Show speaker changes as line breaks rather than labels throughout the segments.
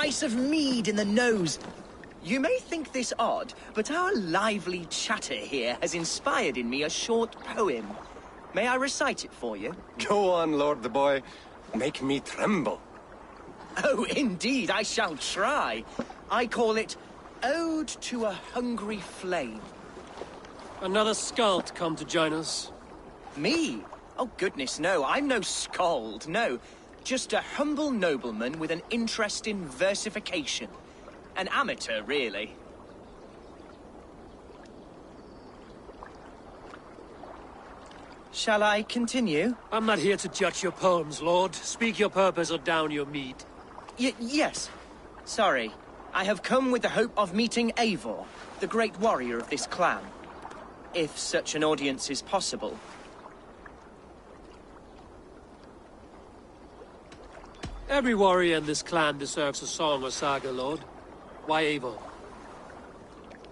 spice of mead in the nose. You may think this odd, but our lively chatter here has inspired in me a short poem. May I recite it for you?
Go on, Lord the Boy. Make me tremble.
Oh, indeed, I shall try. I call it Ode to a Hungry Flame.
Another skald come to join us.
Me? Oh, goodness, no. I'm no skald, no. Just a humble nobleman with an interest in versification. An amateur, really. Shall I continue?
I'm not here to judge your poems, Lord. Speak your purpose or down your mead.
Yes. Sorry. I have come with the hope of meeting Eivor, the great warrior of this clan. If such an audience is possible.
Every warrior in this clan deserves a song or saga, Lord. Why Eivor?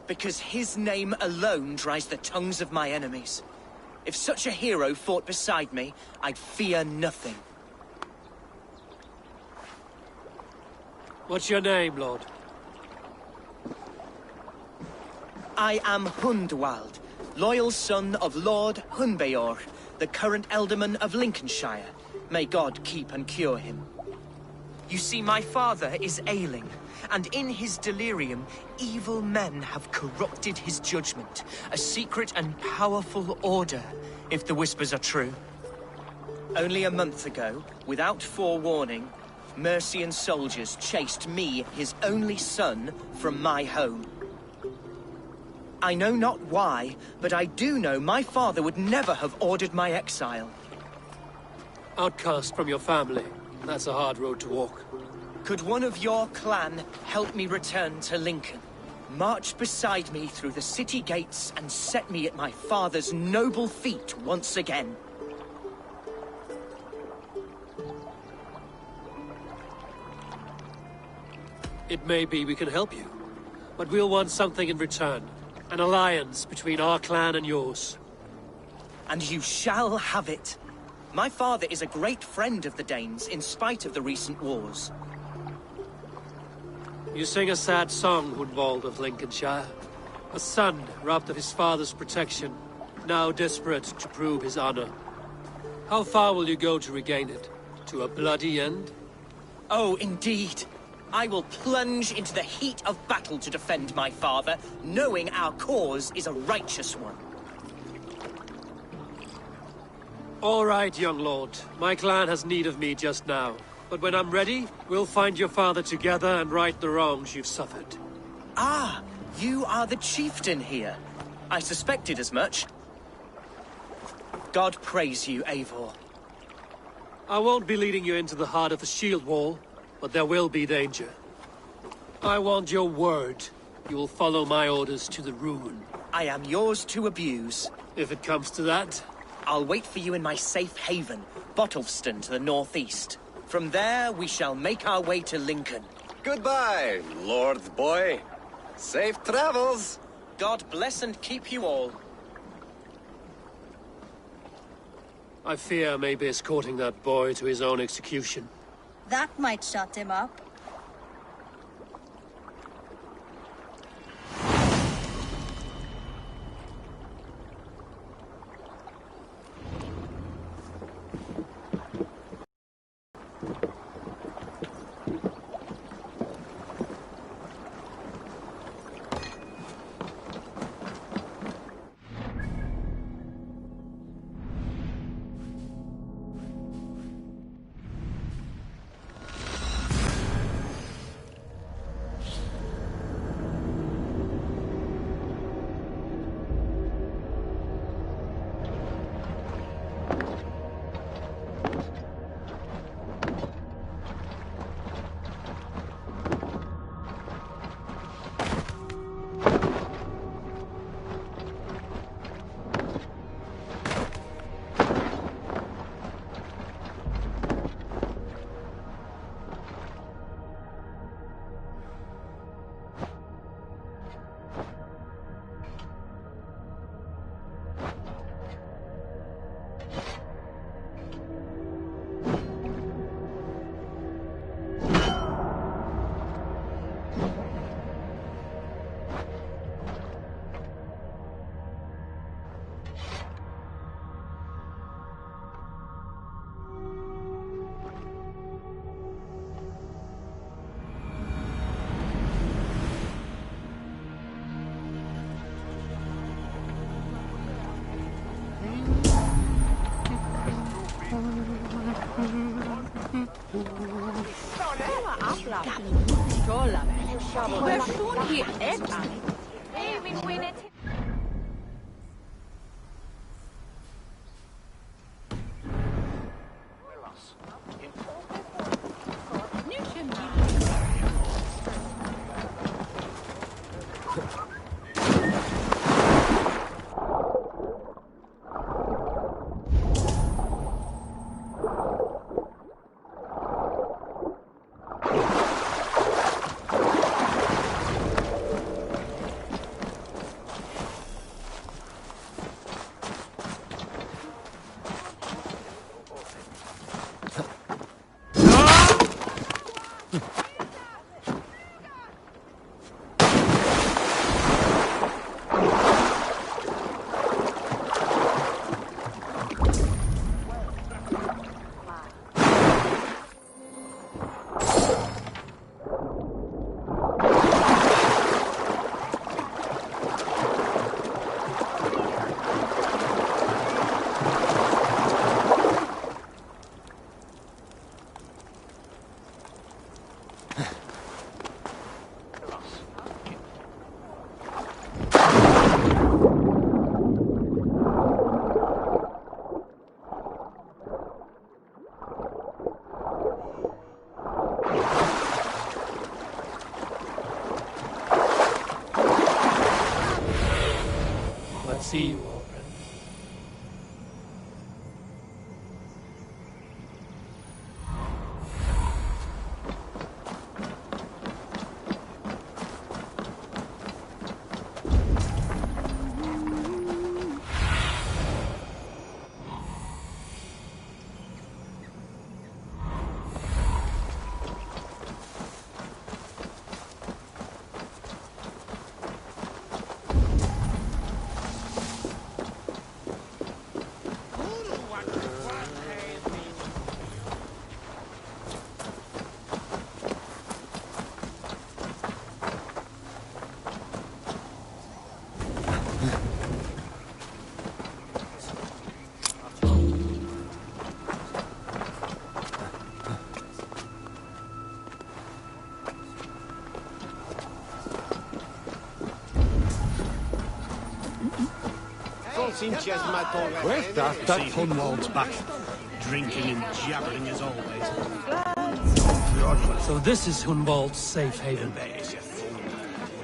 Because his name alone dries the tongues of my enemies. If such a hero fought beside me, I'd fear nothing.
What's your name, Lord?
I am Hundwald, loyal son of Lord Hunbeor, the current Elderman of Lincolnshire. May God keep and cure him. You see, my father is ailing, and in his delirium, evil men have corrupted his judgment. A secret and powerful order, if the whispers are true. Only a month ago, without forewarning, Mercian soldiers chased me, his only son, from my home. I know not why, but I do know my father would never have ordered my exile.
Outcast from your family. That's a hard road to walk.
Could one of your clan help me return to Lincoln? March beside me through the city gates and set me at my father's noble feet once again.
It may be we can help you, but we'll want something in return. An alliance between our clan and yours.
And you shall have it. My father is a great friend of the Danes, in spite of the recent wars.
You sing a sad song, Hundwald of Lincolnshire. A son robbed of his father's protection, now desperate to prove his honor. How far will you go to regain it? To a bloody end?
Oh, indeed. I will plunge into the heat of battle to defend my father, knowing our cause is a righteous one.
All right, young lord. My clan has need of me just now. But when I'm ready, we'll find your father together and right the wrongs you've suffered.
Ah, you are the chieftain here. I suspected as much. God praise you, Eivor.
I won't be leading you into the heart of the shield wall, but there will be danger. I want your word. You will follow my orders to the ruin.
I am yours to abuse.
If it comes to that.
I'll wait for you in my safe haven, Bottleston to the northeast. From there, we shall make our way to Lincoln.
Goodbye, Lord Boy. Safe travels.
God bless and keep you all.
I fear I may be escorting that boy to his own execution.
That might shut him up.
See you, old friend.
Where's that? That Hunwald's back. Drinking and jabbering as always.
So this is Hunwald's safe haven.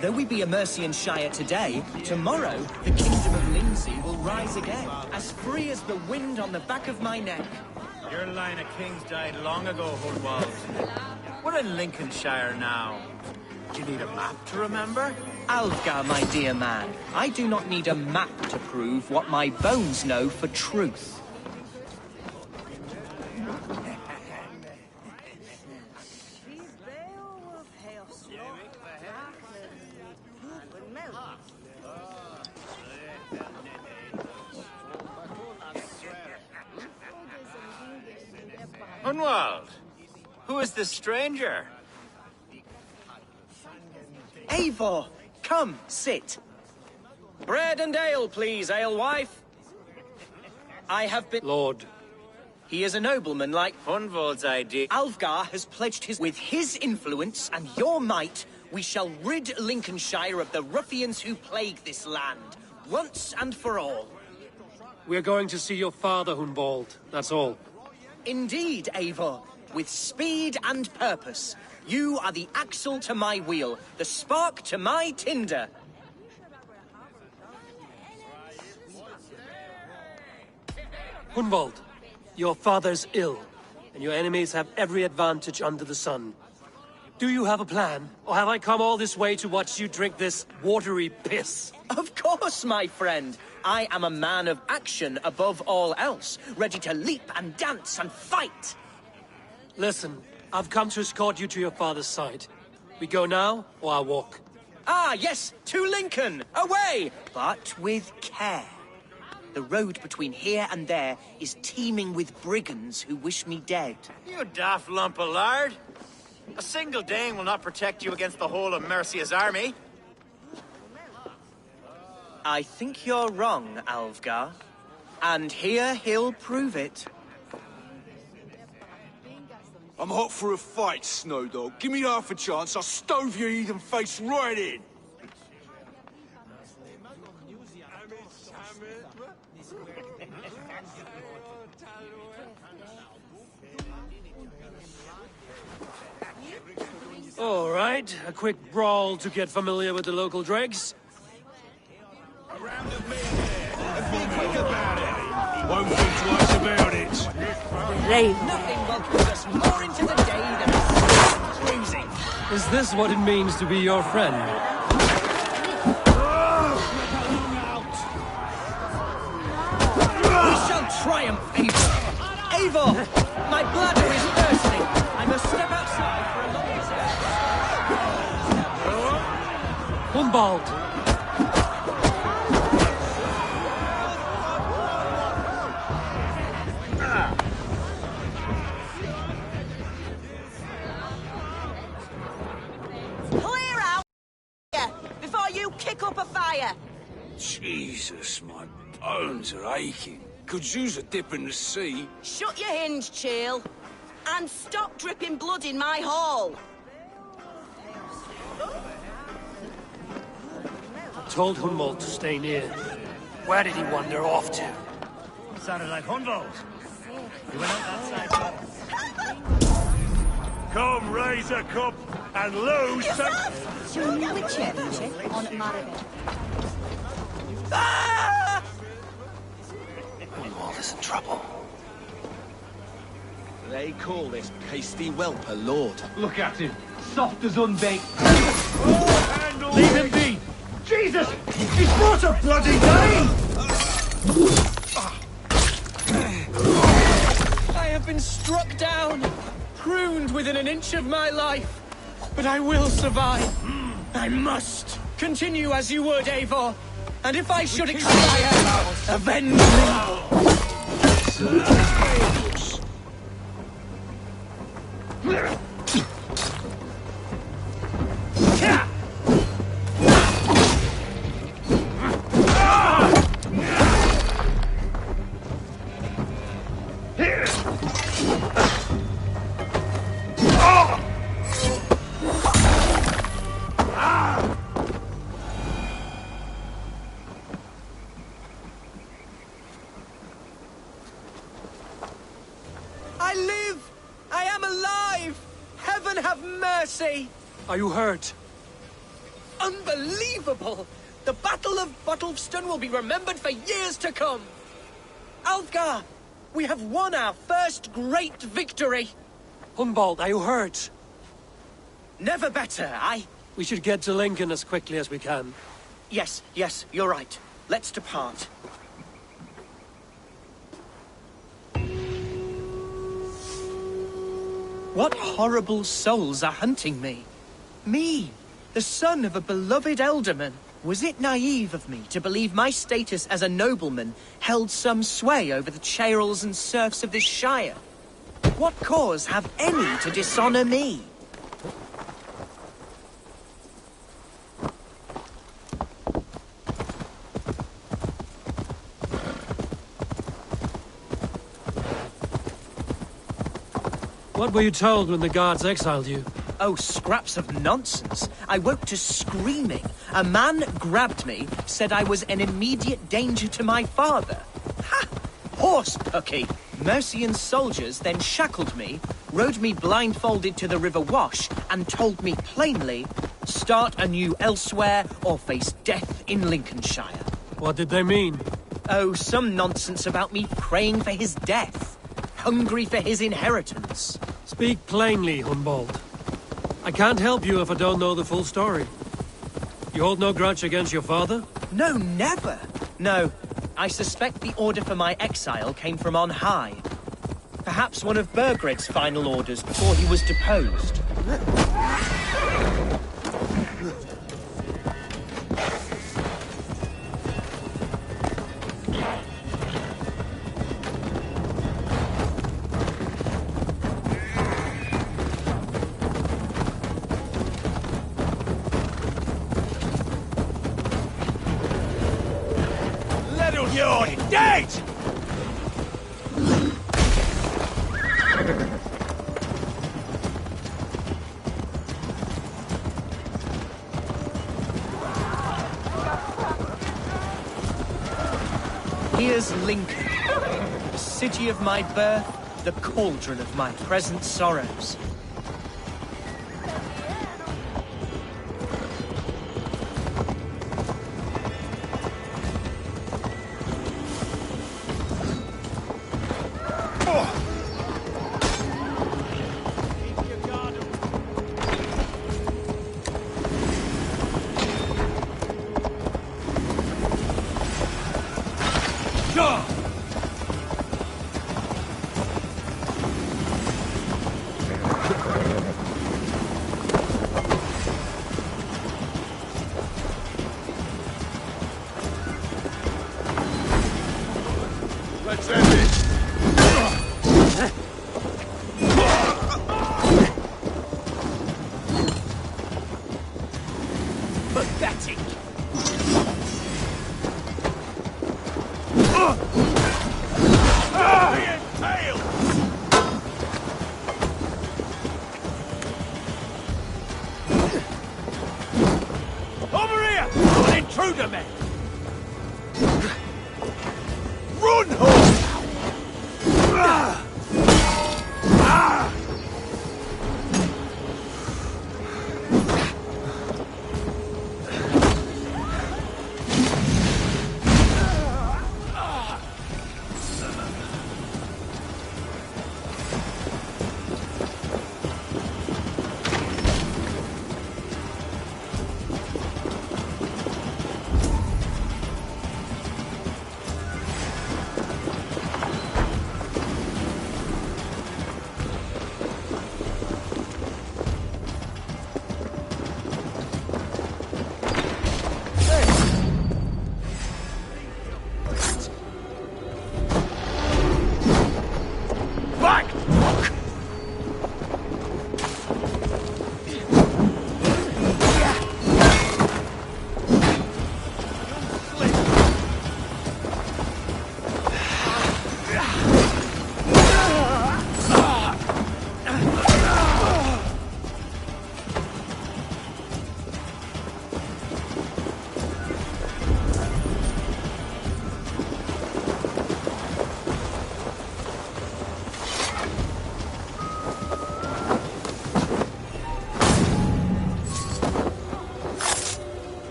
Though we be a Mercian Shire today, tomorrow the kingdom of Lindsey will rise again, as free as the wind on the back of my neck.
Your line of kings died long ago, Hunwald. We're in Lincolnshire now. Do you need a map to remember?
Alfgar, my dear man, I do not need a map to prove what my bones know for truth.
Hunwald, who is this stranger?
Eivor, come, sit. Bread and ale, please, alewife. I have been...
Lord.
He is a nobleman like...
Hunwald's idea.
Alfgar has pledged his... With his influence and your might, we shall rid Lincolnshire of the ruffians who plague this land, once and for all.
We're going to see your father, Hunwald. That's all.
Indeed, Eivor, with speed and purpose. You are the axle to my wheel, the spark to my tinder.
Hunwald, your father's ill, and your enemies have every advantage under the sun. Do you have a plan, or have I come all this way to watch you drink this watery piss?
Of course, my friend. I am a man of action above all else, ready to leap and dance and fight.
Listen, I've come to escort you to your father's side. We go now, or I walk?
Ah, yes, to Lincoln! Away! But with care. The road between here and there is teeming with brigands who wish me dead.
You daft lump of lard. A single Dane will not protect you against the whole of Mercia's army.
I think you're wrong, Alfgar. And here he'll prove it.
I'm hot for a fight, Snowdog. Give me half a chance, I'll stove your heathen face right in.
All right, a quick brawl to get familiar with the local dregs.
Around of me there, and be quick about it. Won't think twice about it.
Nothing will put us more into the day than a cruising.
Is this what it means to be your friend?
We shall triumph, Eivor! Eivor! My bladder is bursting! I must step outside for a long exercise.
Humbald!
Clear out before you kick up a fire.
Jesus, my bones are aching. Could use a dip in the sea.
Shut your hinge, Chill, and stop dripping blood in my hall.
Told Humbald to stay near. Where did he wander off to?
Sounded like Hunwald. He went out that side. Come, raise a cup and lose some...
Humbald is in trouble.
They call this pasty whelp a lord.
Look at him, soft as unbaked.
Leave him be!
Jesus! He's brought a bloody day!
I have been struck down, pruned within an inch of my life. But I will survive. I must. Continue as you would, Eivor. And if I should expire, avenge me. I live! I am alive! Heaven have mercy!
Are you hurt?
Unbelievable! The Battle of Bottleston will be remembered for years to come! Alfgar! We have won our first great victory!
Humbald, are you hurt?
Never better,
We should get to Lincoln as quickly as we can.
Yes, you're right. Let's depart. What horrible souls are hunting me? Me, the son of a beloved elderman. Was it naive of me to believe my status as a nobleman held some sway over the churls and serfs of this shire? What cause have any to dishonor me?
What were you told when the guards exiled you?
Oh, scraps of nonsense. I woke to screaming. A man grabbed me, said I was an immediate danger to my father. Ha! Horse pucky! Mercian soldiers then shackled me, rode me blindfolded to the River Wash, and told me plainly, start anew elsewhere or face death in Lincolnshire.
What did they mean?
Oh, some nonsense about me praying for his death. Hungry for his inheritance.
Speak plainly, Humbald. I can't help you if I don't know the full story. You hold no grudge against your father?
No, never. No, I suspect the order for my exile came from on high. Perhaps one of Burgred's final orders before he was deposed.
You're dead!
Here's Lincoln, the city of my birth, the cauldron of my present sorrows.
Let's end it!
Pathetic!
Over here! An intruder, man! Run, horse!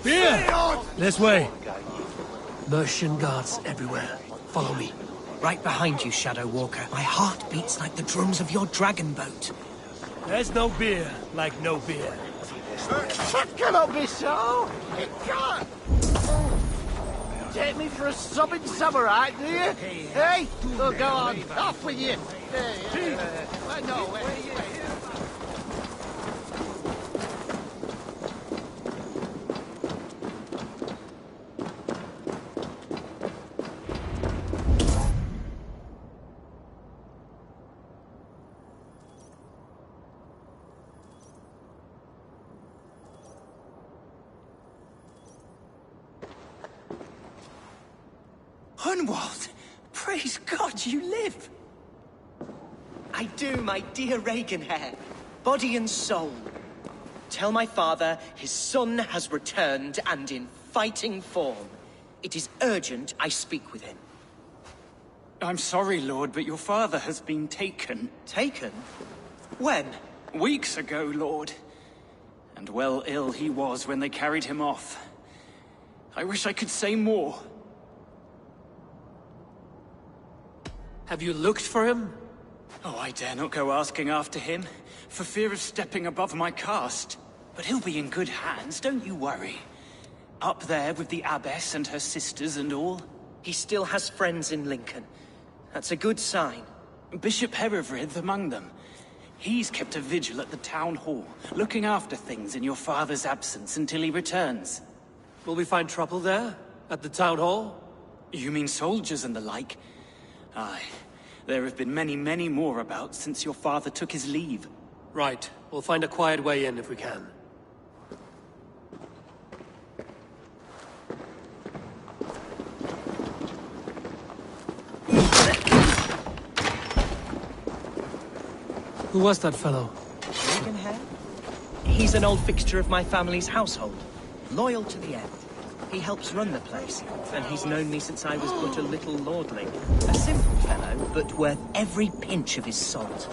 Beer! This way. Mercian guards everywhere. Follow me.
Right behind you, Shadow Walker. My heart beats like the drums of your dragon boat.
There's no beer like no beer.
It cannot be so! It can't! Take me for a sobbing samurai, do you? Hey? Oh, go on, off with you! No, wait.
Hunwald! Praise God you live! I do, my dear Regenhair. Body and soul. Tell my father his son has returned and in fighting form. It is urgent I speak with him.
I'm sorry, Lord, but your father has been taken.
Taken? When?
Weeks ago, Lord. And well ill he was when they carried him off. I wish I could say more.
Have you looked for him?
Oh, I dare not go asking after him, for fear of stepping above my caste. But he'll be in good hands, don't you worry. Up there with the abbess and her sisters and all.
He still has friends in Lincoln. That's a good sign.
Bishop Herefrith among them. He's kept a vigil at the town hall, looking after things in your father's absence until he returns.
Will we find trouble there? At the town hall?
You mean soldiers and the like? Aye. There have been many, many more about since your father took his leave.
Right. We'll find a quiet way in if we can. Who was that fellow?
Regenhair? He's an old fixture of my family's household. Loyal to the end. He helps run the place, and he's known me since I was but a little lordling. A simple fellow, but worth every pinch of his salt.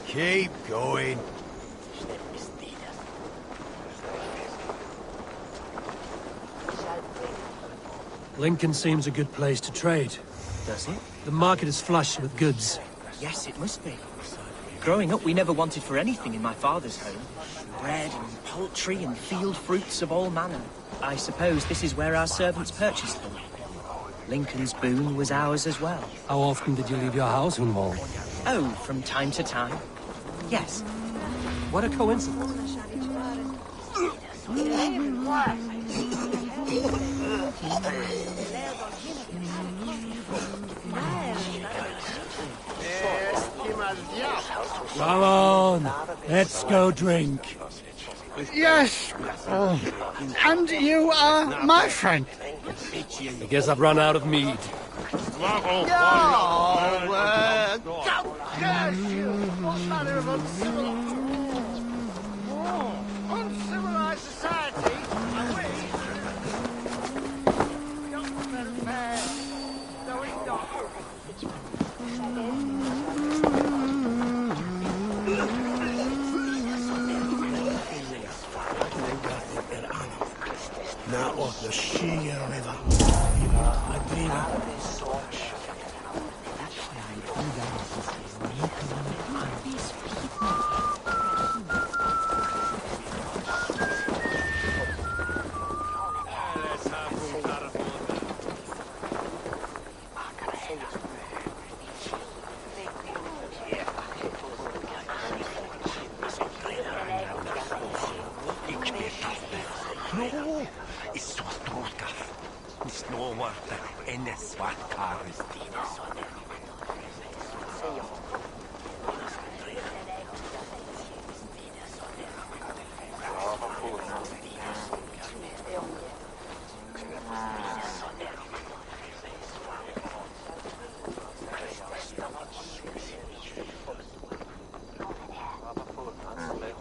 Keep going.
Lincoln seems a good place to trade.
Does it?
The market is flush with goods.
Yes, it must be. Growing up, we never wanted for anything in my father's home. Bread and poultry and field fruits of all manner. I suppose this is where our servants purchased them. Lincoln's boon was ours as well.
How often did you leave your house, Hunwald?
Oh, from time to time. Yes.
What a coincidence. Come on, let's go drink.
Yes. And you are my friend.
I guess I've run out of mead.
Don't curse you! What manner of uncivilized... uncivilized society are we? Not fair. No, it's not.
Not what the sheer river.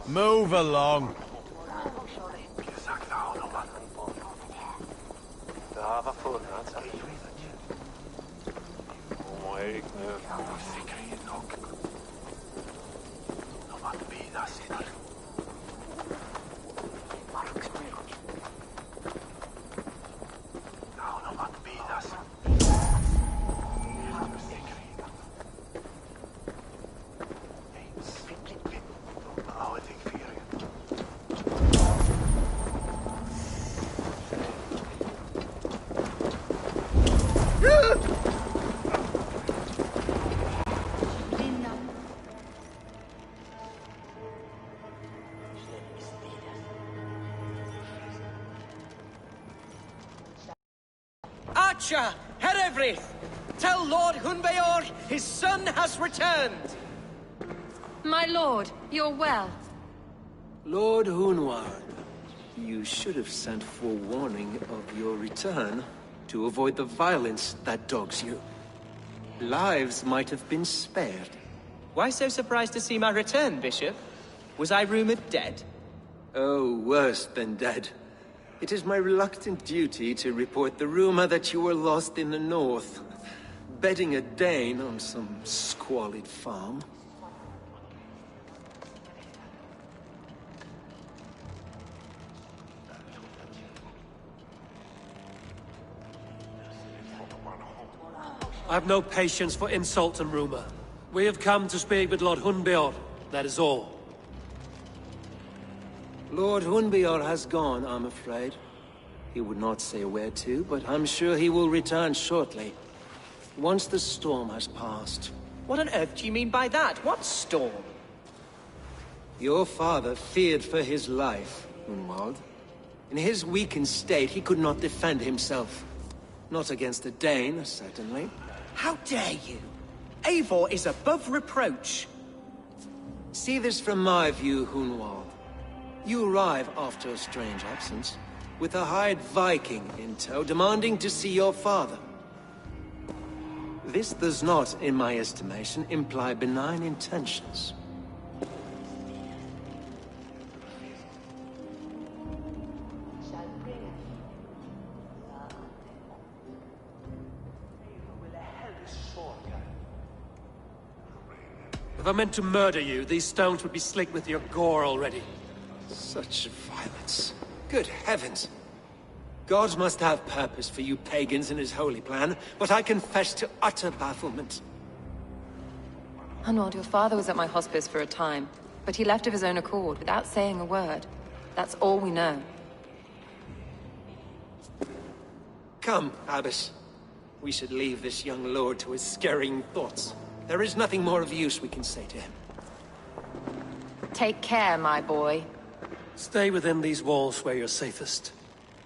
Move along.
Archer, Herevrith, tell Lord Hunbeor his son has returned.
My lord, you're well.
Lord Hunward, you should have sent forewarning of your return to avoid the violence that dogs you. Lives might have been spared.
Why so surprised to see my return, Bishop? Was I rumored dead?
Oh, worse than dead. It is my reluctant duty to report the rumor that you were lost in the north, bedding a Dane on some squalid farm.
I have no patience for insult and rumor. We have come to speak with Lord Hunbeor, that is all.
Lord Hunbeor has gone, I'm afraid. He would not say where to, but I'm sure he will return shortly. Once the storm has passed.
What on earth do you mean by that? What storm?
Your father feared for his life, Hunwald. In his weakened state, he could not defend himself. Not against a Dane, certainly.
How dare you? Eivor is above reproach.
See this from my view, Hunwald. You arrive after a strange absence, with a hired Viking in tow, demanding to see your father. This does not, in my estimation, imply benign intentions.
If I meant to murder you, these stones would be slick with your gore already.
Such violence. Good heavens! God must have purpose for you pagans in his holy plan, but I confess to utter bafflement.
Hunwald, your father was at my hospice for a time, but he left of his own accord, without saying a word. That's all we know.
Come, Abbess. We should leave this young lord to his scurrying thoughts. There is nothing more of use we can say to him.
Take care, my boy.
Stay within these walls where you're safest.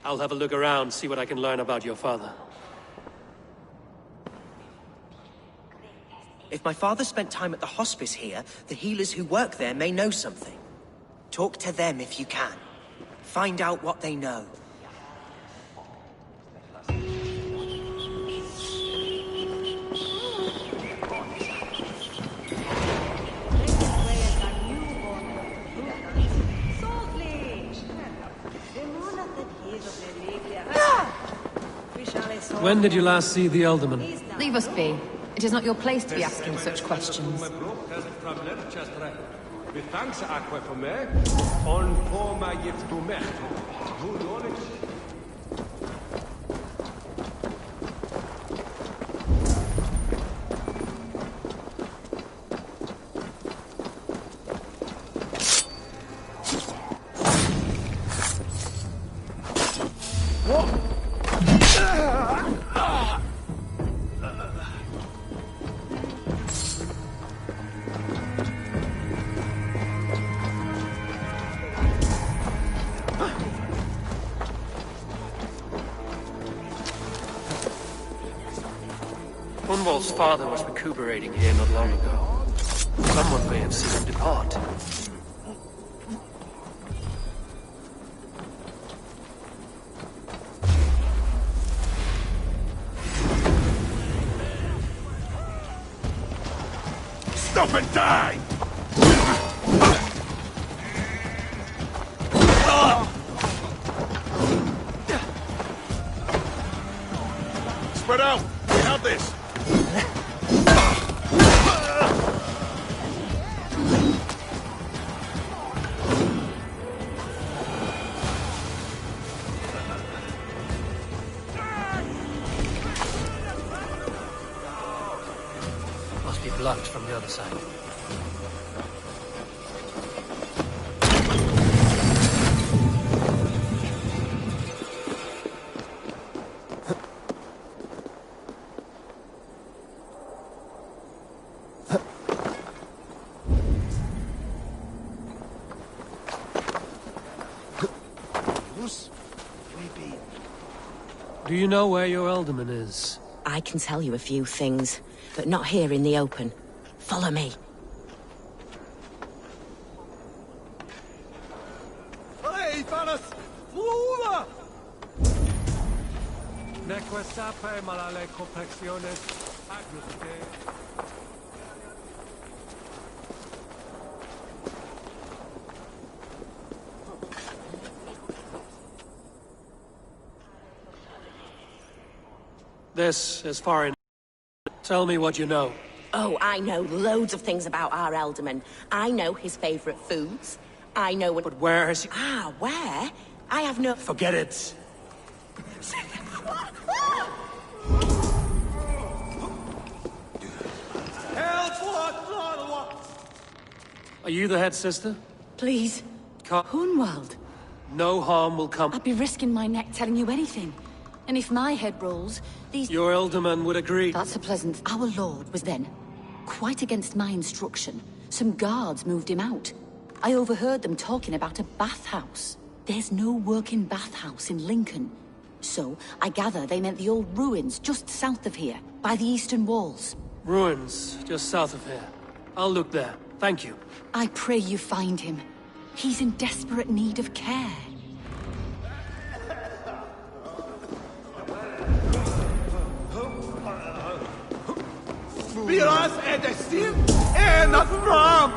I'll have a look around, see what I can learn about your father.
If my father spent time at the hospice here, the healers who work there may know something. Talk to them if you can. Find out what they know.
When did you last see the Elderman?
Leave us be. It is not your place to be asking such questions.
Hunwald's father was recuperating here not long ago. Someone may have seen him depart.
Stop and die! Spread out! We have this!
attacked from the other side. Do you know where your alderman is?
I can tell you a few things, but not here in the open. Follow me.
Hey, Thanos! Fluva!
Neque sape malale complexiones agnuste. This is foreign. Tell me what you know.
Oh, I know loads of things about our alderman. I know his favourite foods. I know when...
But where has he...
Ah, where? I have no...
Forget it. Are you the head sister?
Please. Hunwald.
No harm will come.
I'd be risking my neck telling you anything. And if my head rolls, these...
Your alderman would agree.
That's a pleasant... Our lord was then, quite against my instruction. Some guards moved him out. I overheard them talking about a bathhouse. There's no working bathhouse in Lincoln. So, I gather they meant the old ruins just south of here, by the eastern walls.
Ruins, just south of here. I'll look there. Thank you.
I pray you find him. He's in desperate need of care.
Viras är det stim ända fram!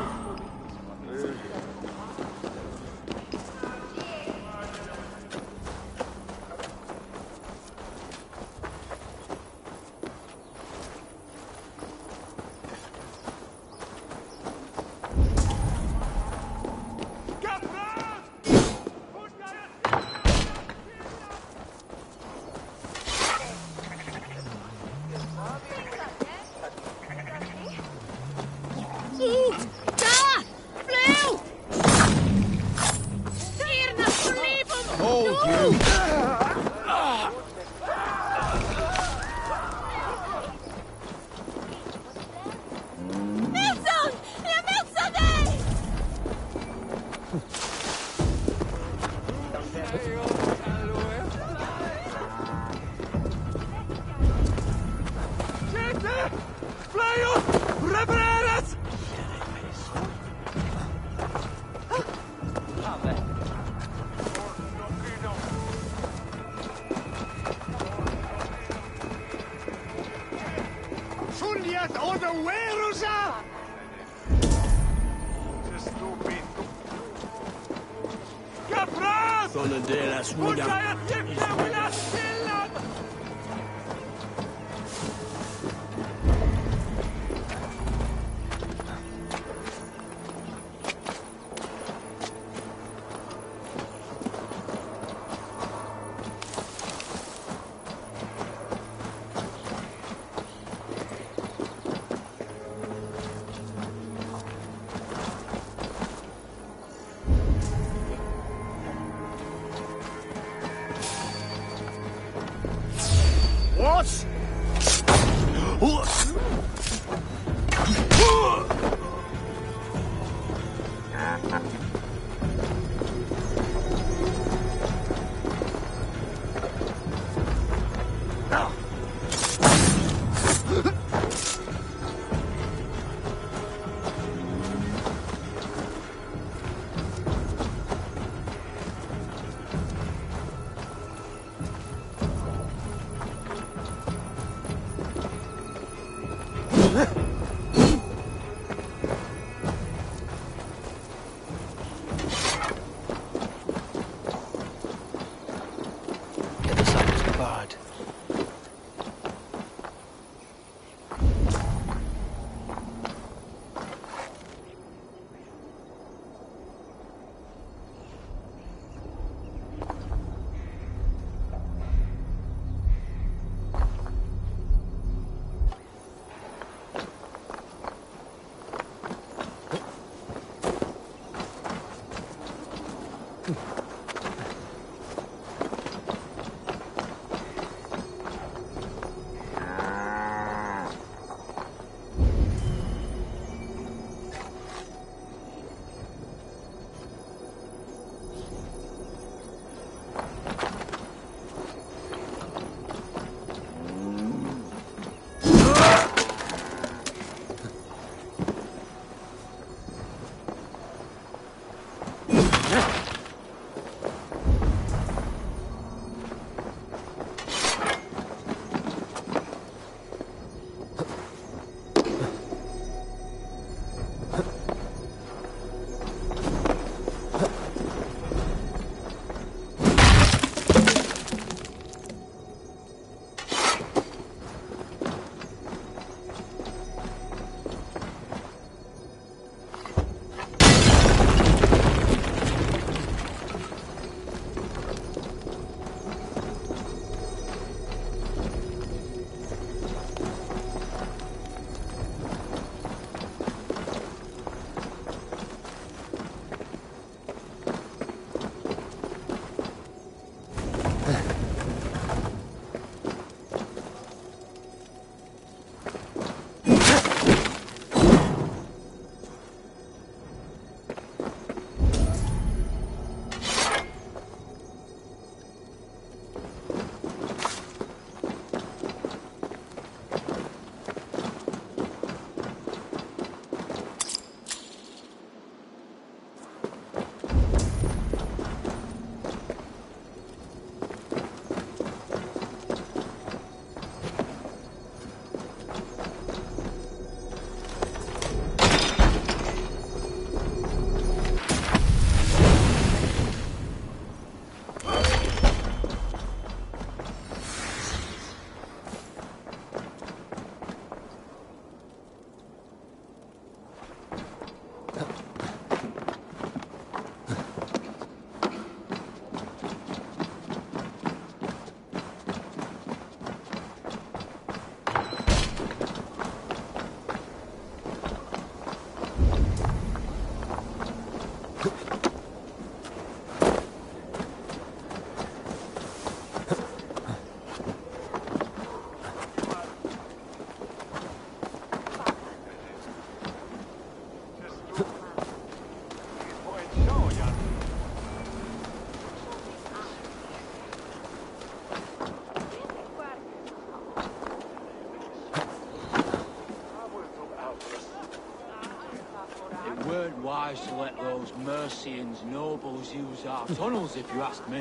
weren't wise to let those Mercians nobles use our tunnels, if you ask me.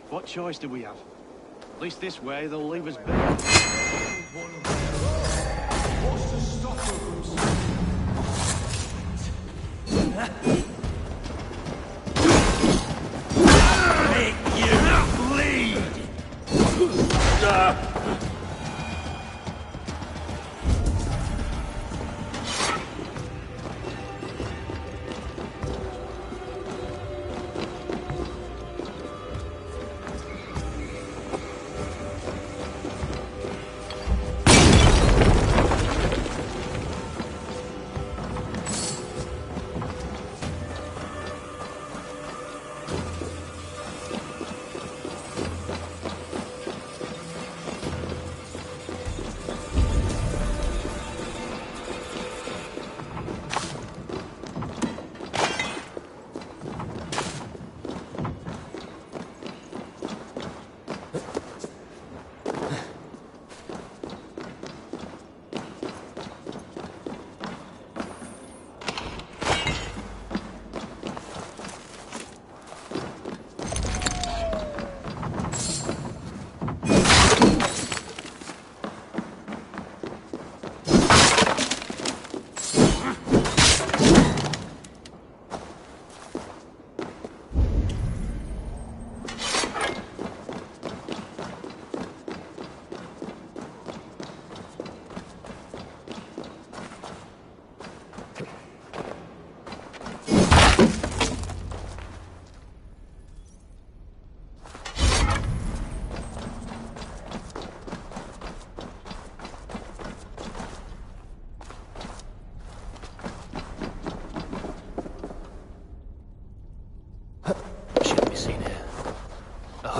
What choice do we have? At least this way they'll leave us be.
What's to stop them
Make you bleed!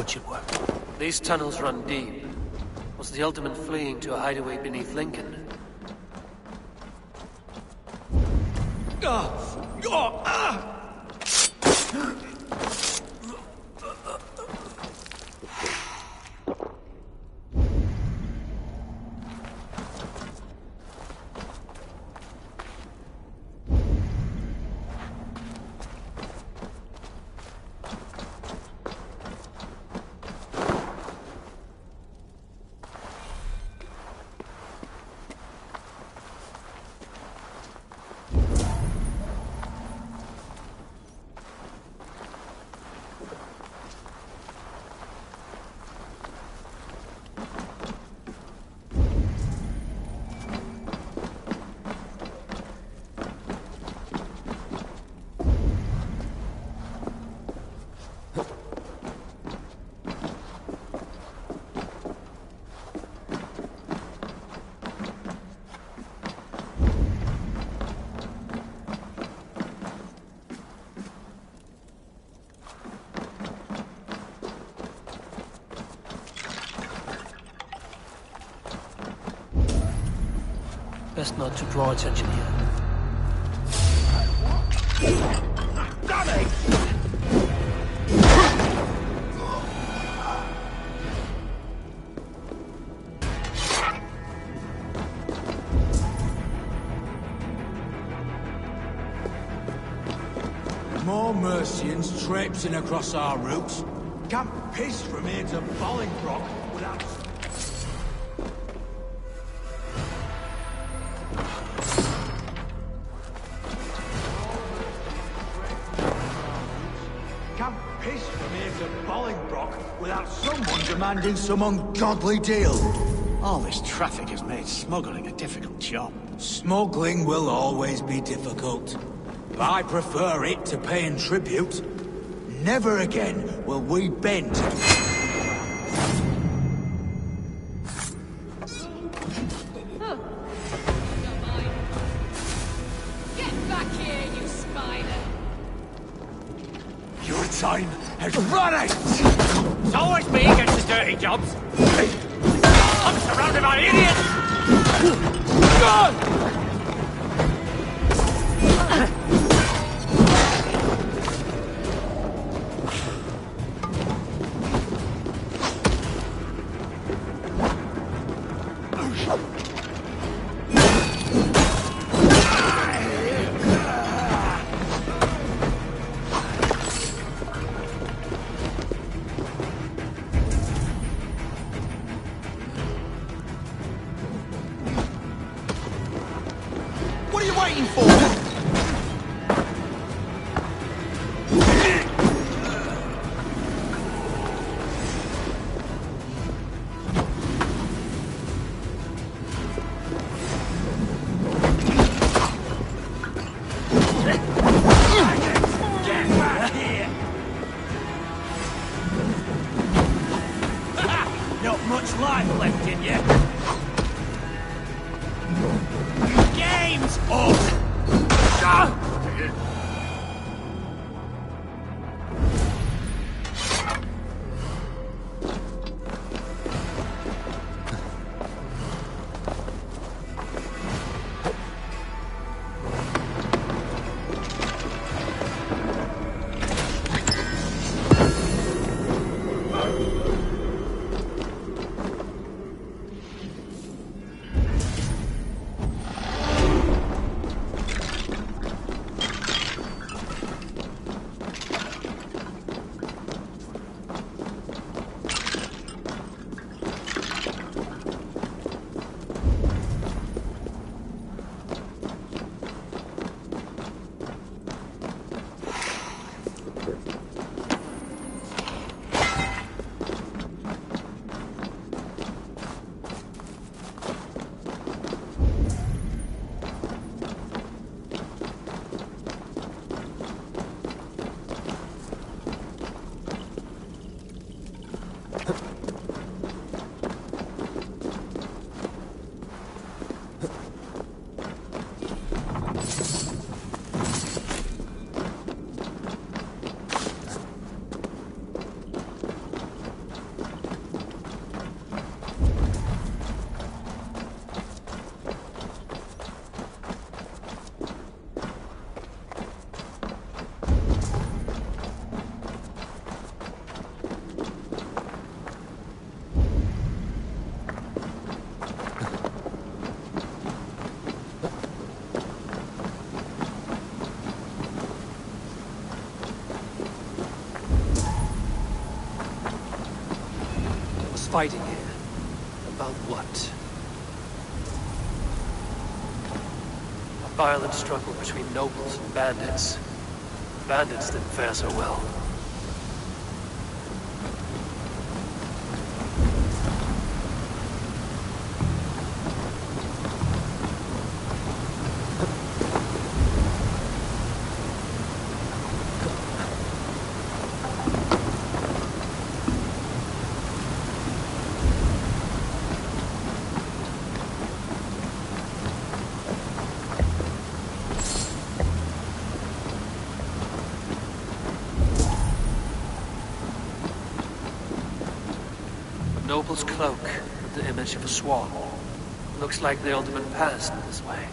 Should work. These tunnels run deep. Was the Alderman fleeing to a hideaway beneath Lincoln? Best not to draw attention here.
More Mercians traipsing across our routes. Can't piss from here to Bolingbroke without... Can't piss from here to Bolingbroke without someone demanding some ungodly deal.
All this traffic has made smuggling a difficult job.
Smuggling will always be difficult. But I prefer it to paying tribute. Never again will we bend.
Get back here, you spider!
Your time has run out!
It's always me against the dirty jobs. I'm surrounded by idiots!
you waiting for?
Not much life left in you. Game's up!
Fighting here. About what? A violent struggle between nobles and bandits. Bandits didn't fare so well. Noble's cloak, with the image of a swan. Looks like the Alderman passed this way.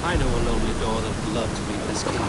I know a lonely door that would love to meet this king.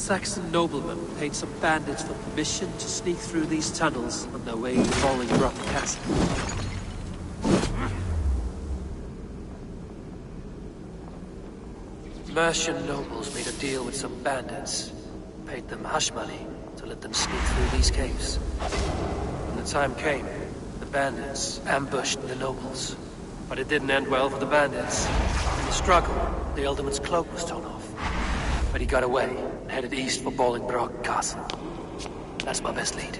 Saxon nobleman paid some bandits for permission to sneak through these tunnels on their way to Bolingbroke Castle. Mercian nobles made a deal with some bandits, paid them hush money to let them sneak through these caves. When the time came, the bandits ambushed the nobles. But it didn't end well for the bandits. In the struggle, the Ealdorman's cloak was torn off. But he got away and headed east for Bolingbroke Castle. That's my best lead.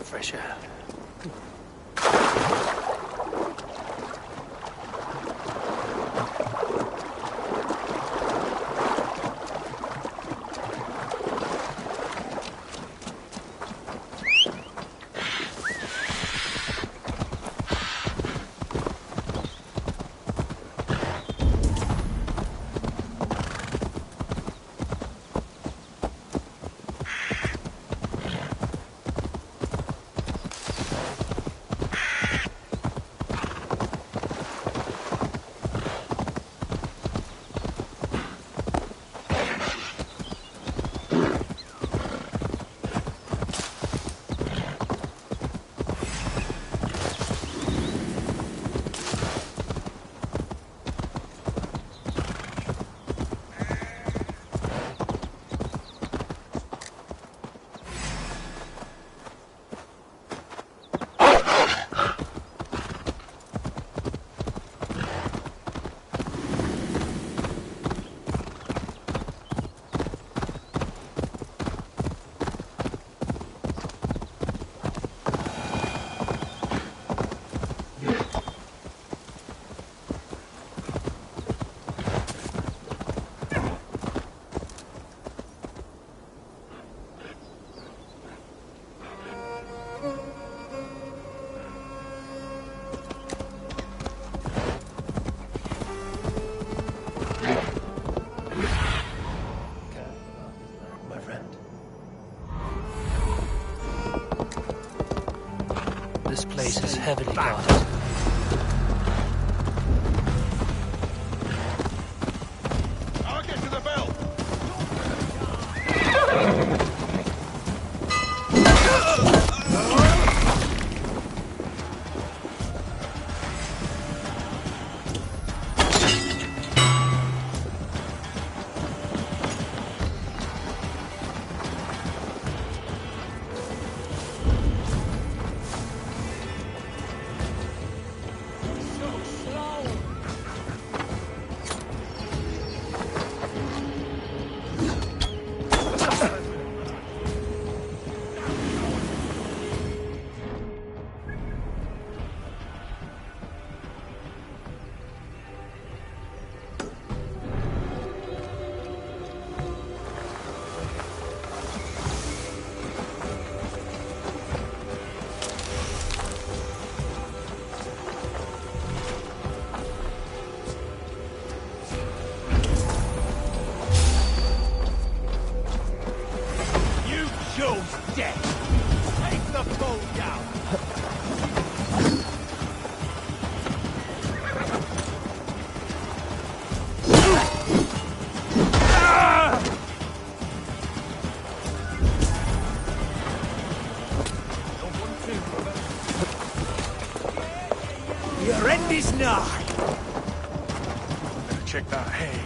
Fresh air. This place is heavily guarded.
I'll get to the bell.
Your end is nigh.
Better check that hay.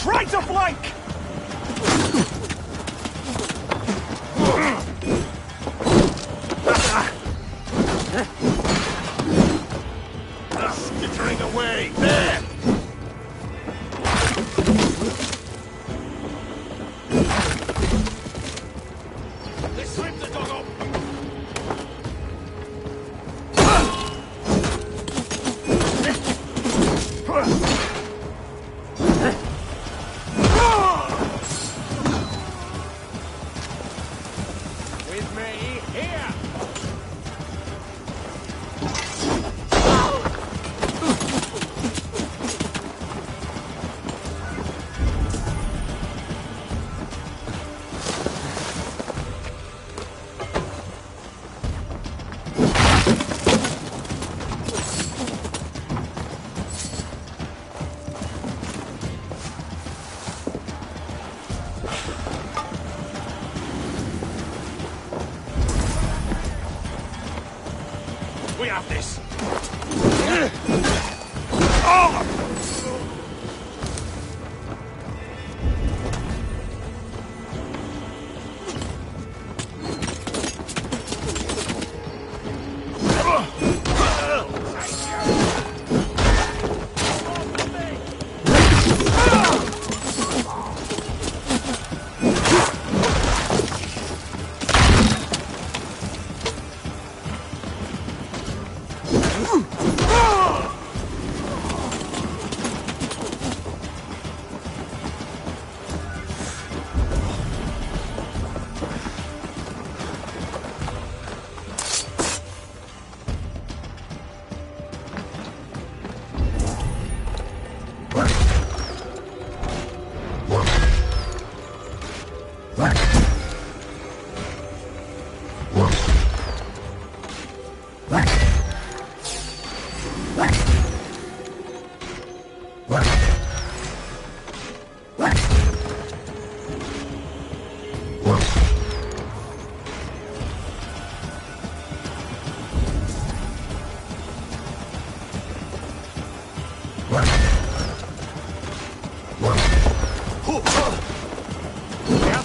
Try to flank!
Skittering away! There! Let's rip the dog off! have this.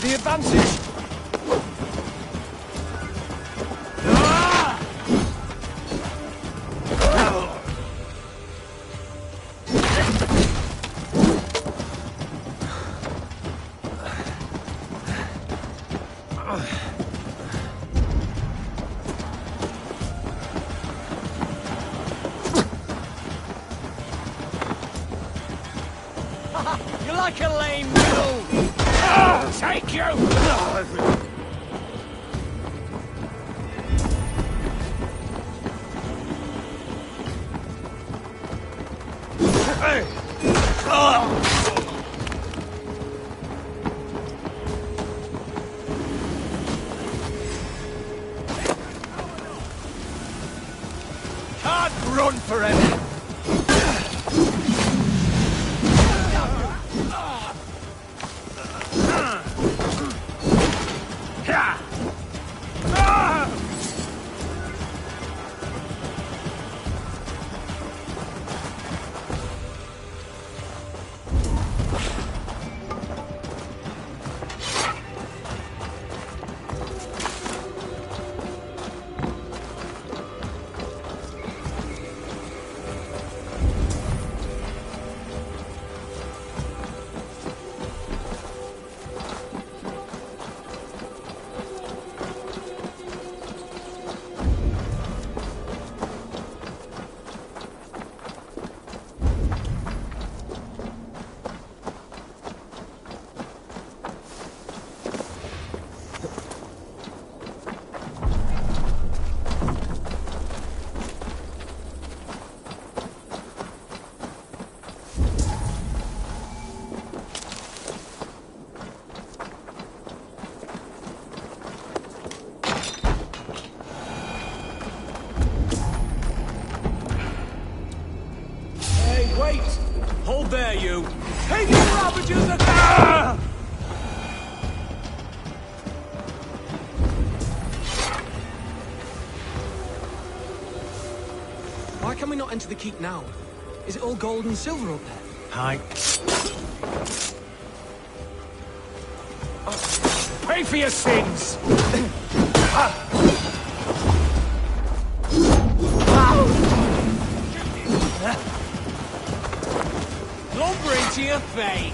The advantage!
You're like a lame mule!
Take you!
Can't run forever! Wait! Hold there, you! Hey, you ravagers are...
Why can we not enter the keep now? Is it all gold and silver up there?
Hi. Pay for your sins!
Lumbering to your fate!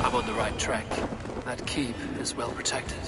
I'm on the right track. That keep is well protected.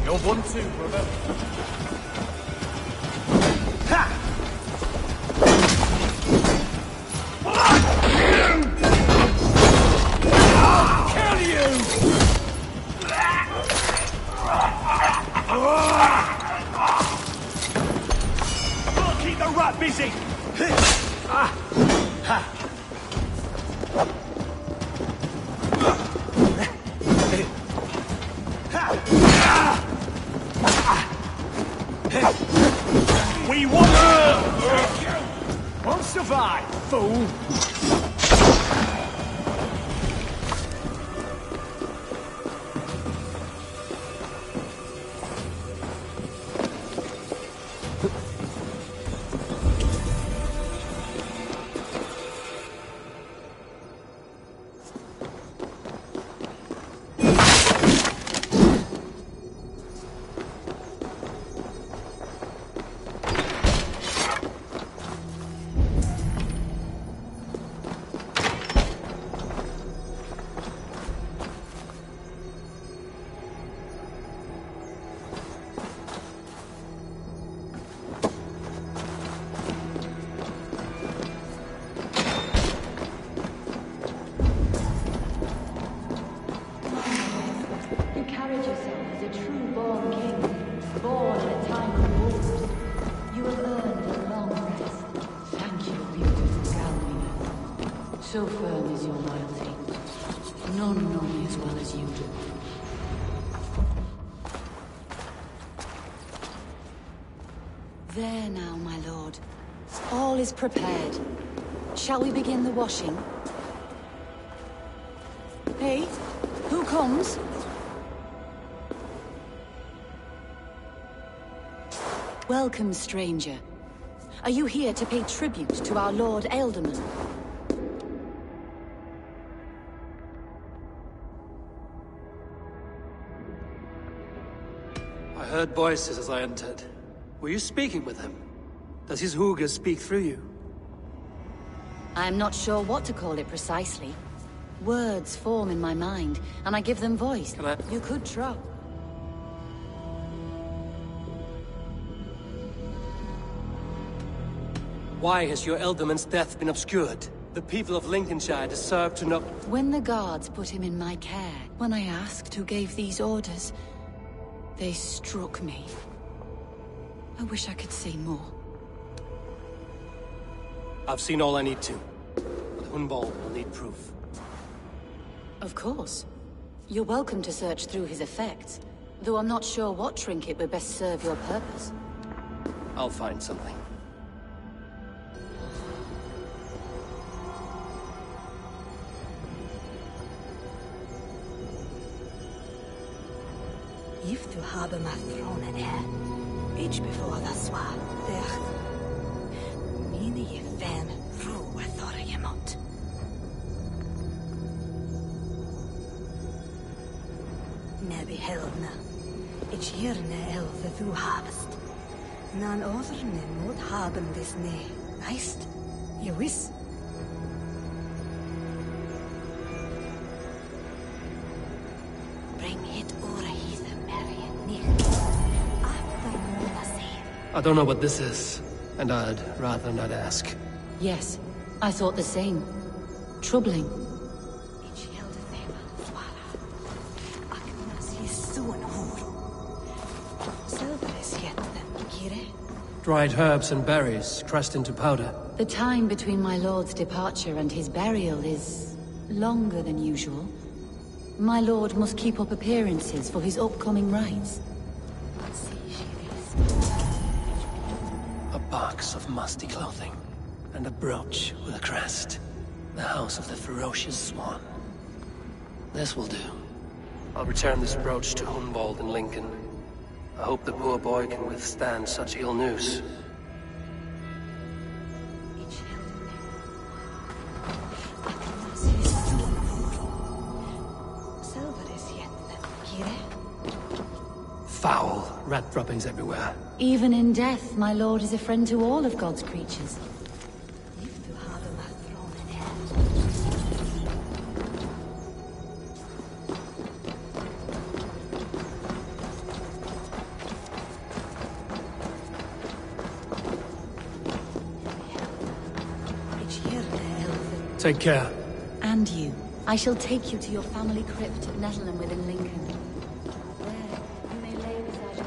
You're 1-2, brother.
Kill you!
Keep the rat busy!
We won't survive, fool!
So firm is your loyalty. None know me as well as you do. There now, my lord. All is prepared. Shall we begin the washing? Hey, who comes? Welcome, stranger. Are you here to pay tribute to our Lord Ealdorman?
I heard voices as I entered. Were you speaking with him? Does his hooga speak through you?
I am not sure what to call it precisely. Words form in my mind, and I give them voice.
Can I...
You could try.
Why has your Ealdorman's death been obscured? The people of Lincolnshire deserve to know...
When the guards put him in my care, when I asked who gave these orders, they struck me. I wish I could say more.
I've seen all I need to. But Hunwald will need proof.
Of course. You're welcome to search through his effects, though I'm not sure what trinket would best serve your purpose.
I'll find something.
If du habe mig thronen her, each before the swa, there. Mine ye fan, through a thought ye mot. Nebby helna, each year ne elve du habest. Nan other ne mod haben this ne, neist, ye wis. Bring it or he's a Marian nicht. After Mona say.
I don't know what this is, and I'd rather not ask.
Yes, I thought the same. Troubling.
Dried herbs and berries, crushed into powder.
The time between my lord's departure and his burial is longer than usual. My lord must keep up appearances for his upcoming rites.
A box of musty clothing, and a brooch with a crest. The house of the ferocious swan. This will do. I'll return this brooch to Hunwald in Lincoln. I hope the poor boy can withstand such ill news. Foul rat droppings everywhere.
Even in death, my lord is a friend to all of God's creatures.
Take care.
And you. I shall take you to your family crypt at Nettleton within Lincoln. There, you may lay beside your...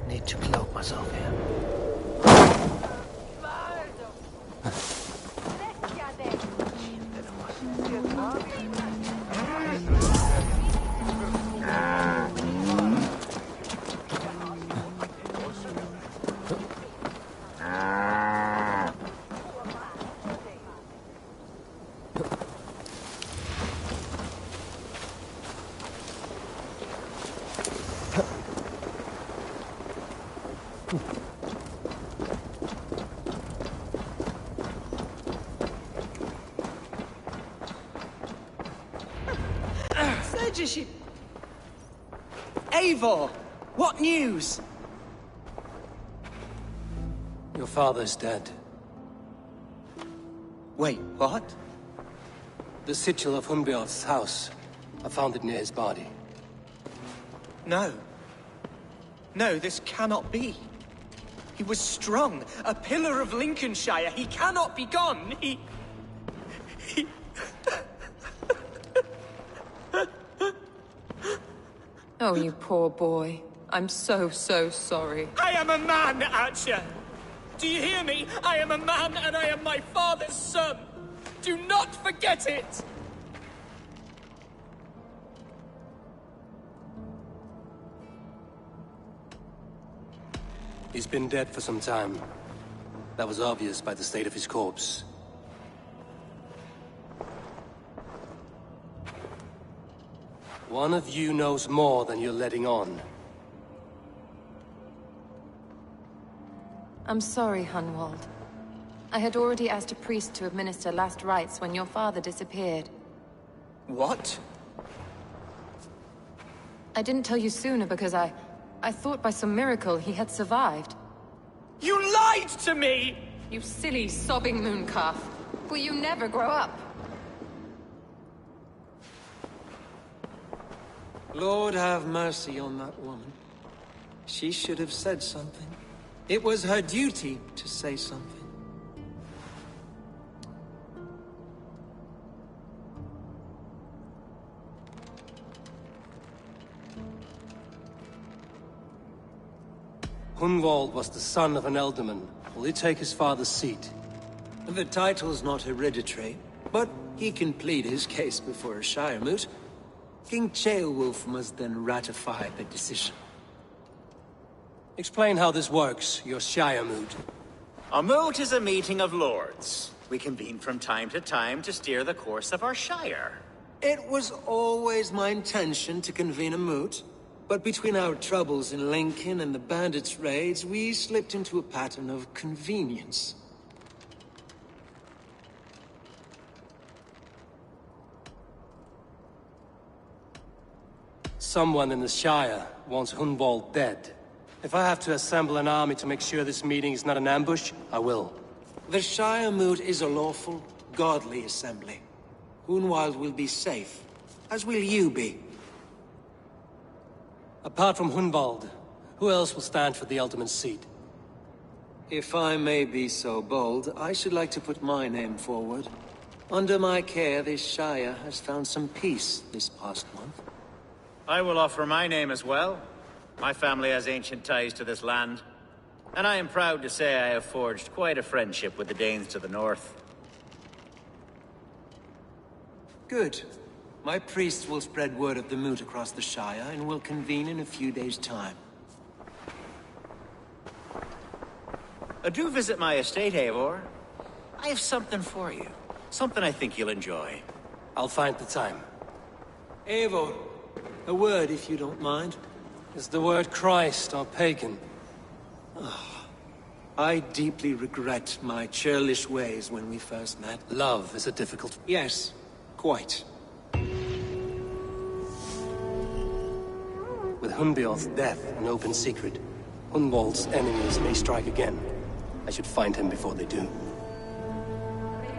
Need to cloak myself here.
Huh.
does she... Eivor, what news?
Your father's dead.
Wait, what?
The sigil of Hunbjorn's house. I found it near his body.
No. No, this cannot be. He was strong, a pillar of Lincolnshire. He cannot be gone. He...
Oh, you poor boy. I'm so sorry.
I am a man, Archer! Do you hear me? I am a man and I am my father's son! Do not forget it!
He's been dead for some time. That was obvious by the state of his corpse. One of you knows more than you're letting on.
I'm sorry, Hunwald. I had already asked a priest to administer last rites when your father disappeared.
What?
I didn't tell you sooner because I thought by some miracle he had survived.
You lied to me!
You silly, sobbing mooncalf. Will you never grow up?
Lord have mercy on that woman. She should have said something. It was her duty to say something.
Hunwald was the son of an ealdorman. Will he take his father's seat?
The title's not hereditary, but he can plead his case before a Shire moot. King Ceolwulf must then ratify the decision.
Explain how this works, your Shire moot.
A moot is a meeting of lords. We convene from time to time to steer the course of our Shire.
It was always my intention to convene a moot, but between our troubles in Lincoln and the bandits' raids, we slipped into a pattern of convenience.
Someone in the Shire wants Hunwald dead. If I have to assemble an army to make sure this meeting is not an ambush, I will.
The Shire moot is a lawful, godly assembly. Hunwald will be safe, as will you be.
Apart from Hunwald, who else will stand for the ealdorman's seat?
If I may be so bold, I should like to put my name forward. Under my care, this Shire has found some peace this past month.
I will offer my name as well. My family has ancient ties to this land, and I am proud to say I have forged quite a friendship with the Danes to the north.
Good. My priests will spread word of the moot across the Shire, and will convene in a few days' time.
Do visit my estate, Eivor. I have something for you. Something I think you'll enjoy.
I'll find the time.
Eivor, a word if you don't mind.
Is the word Christ or pagan?
I deeply regret my churlish ways when we first met.
Love is a difficult...
Yes, quite.
With Hunbjorn's death an open secret, Hunwald's enemies may strike again. I should find him before they do.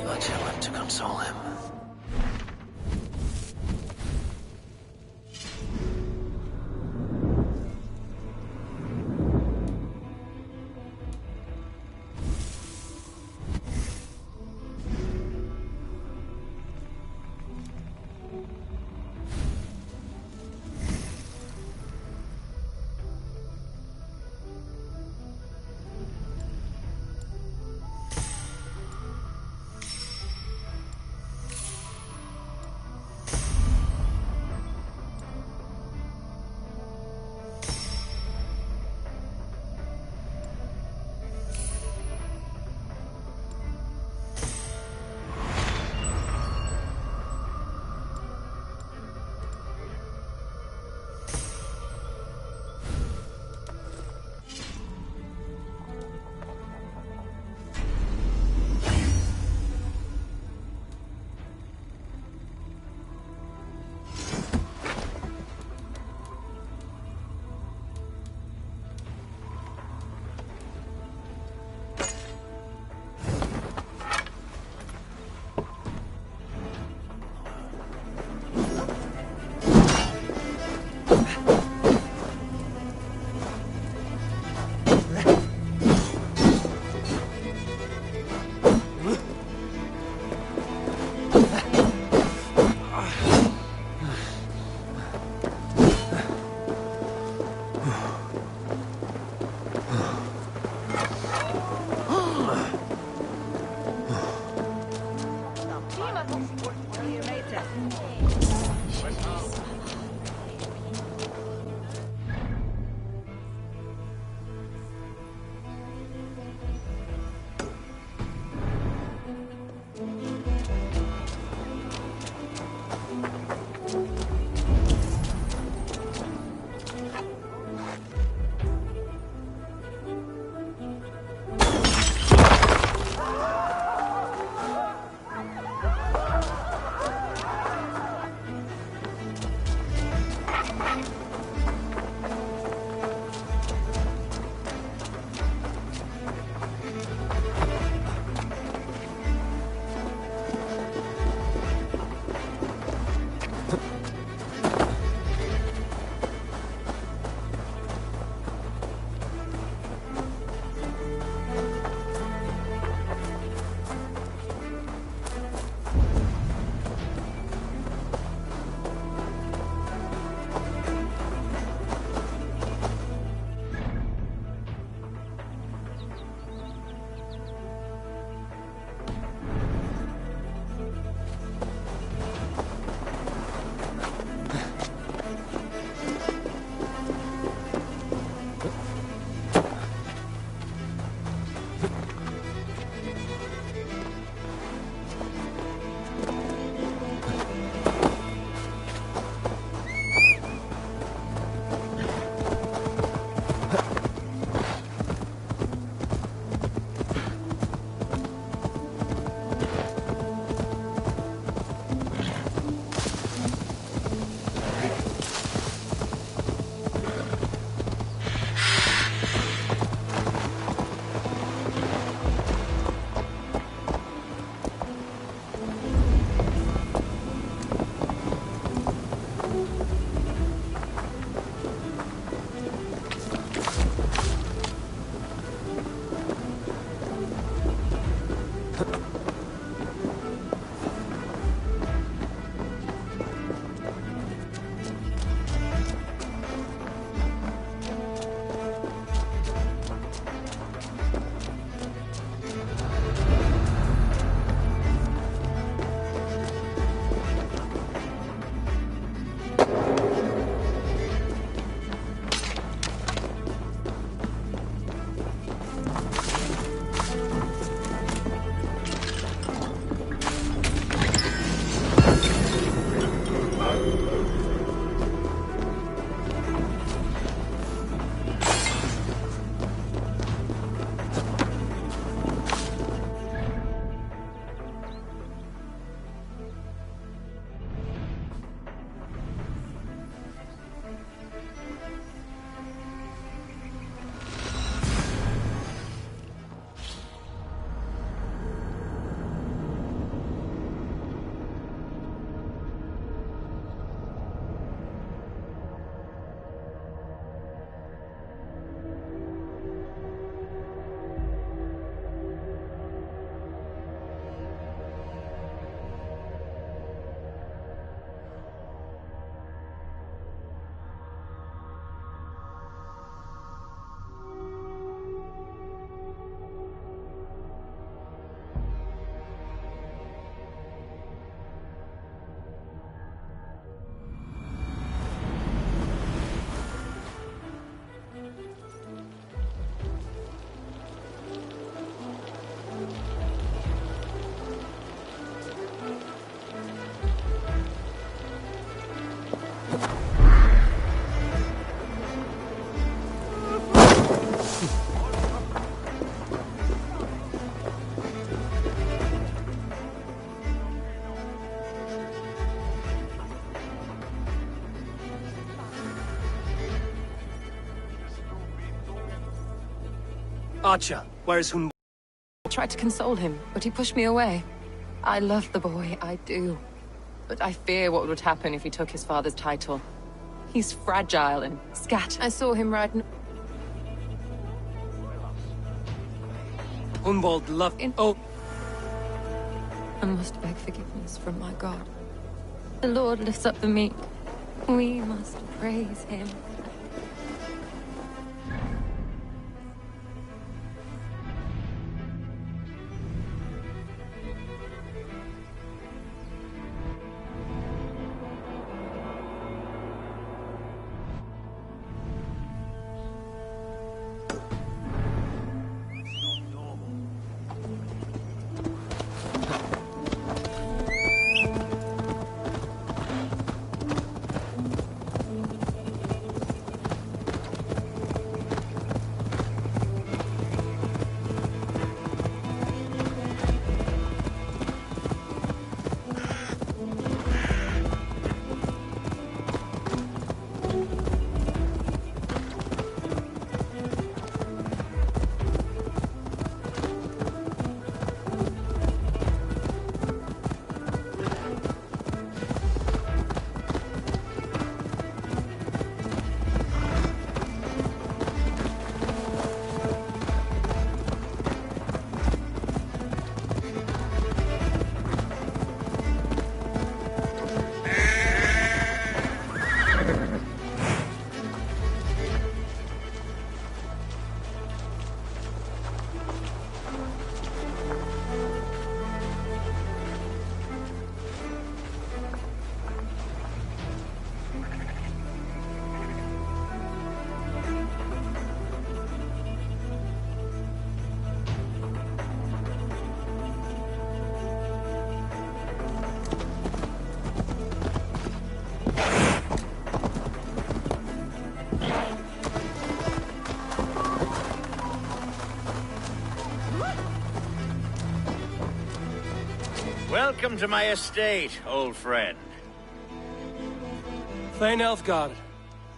I'll tell him to console him.
Archer, where is Hun?
I tried to console him, but he pushed me away. I love the boy, I do. But I fear what would happen if he took his father's title. He's fragile and scat. I saw him riding...
Hunwald loved... Oh!
I must beg forgiveness from my God. The Lord lifts up the meek. We must praise him.
Welcome to my estate, old friend.
Thane Elfgard.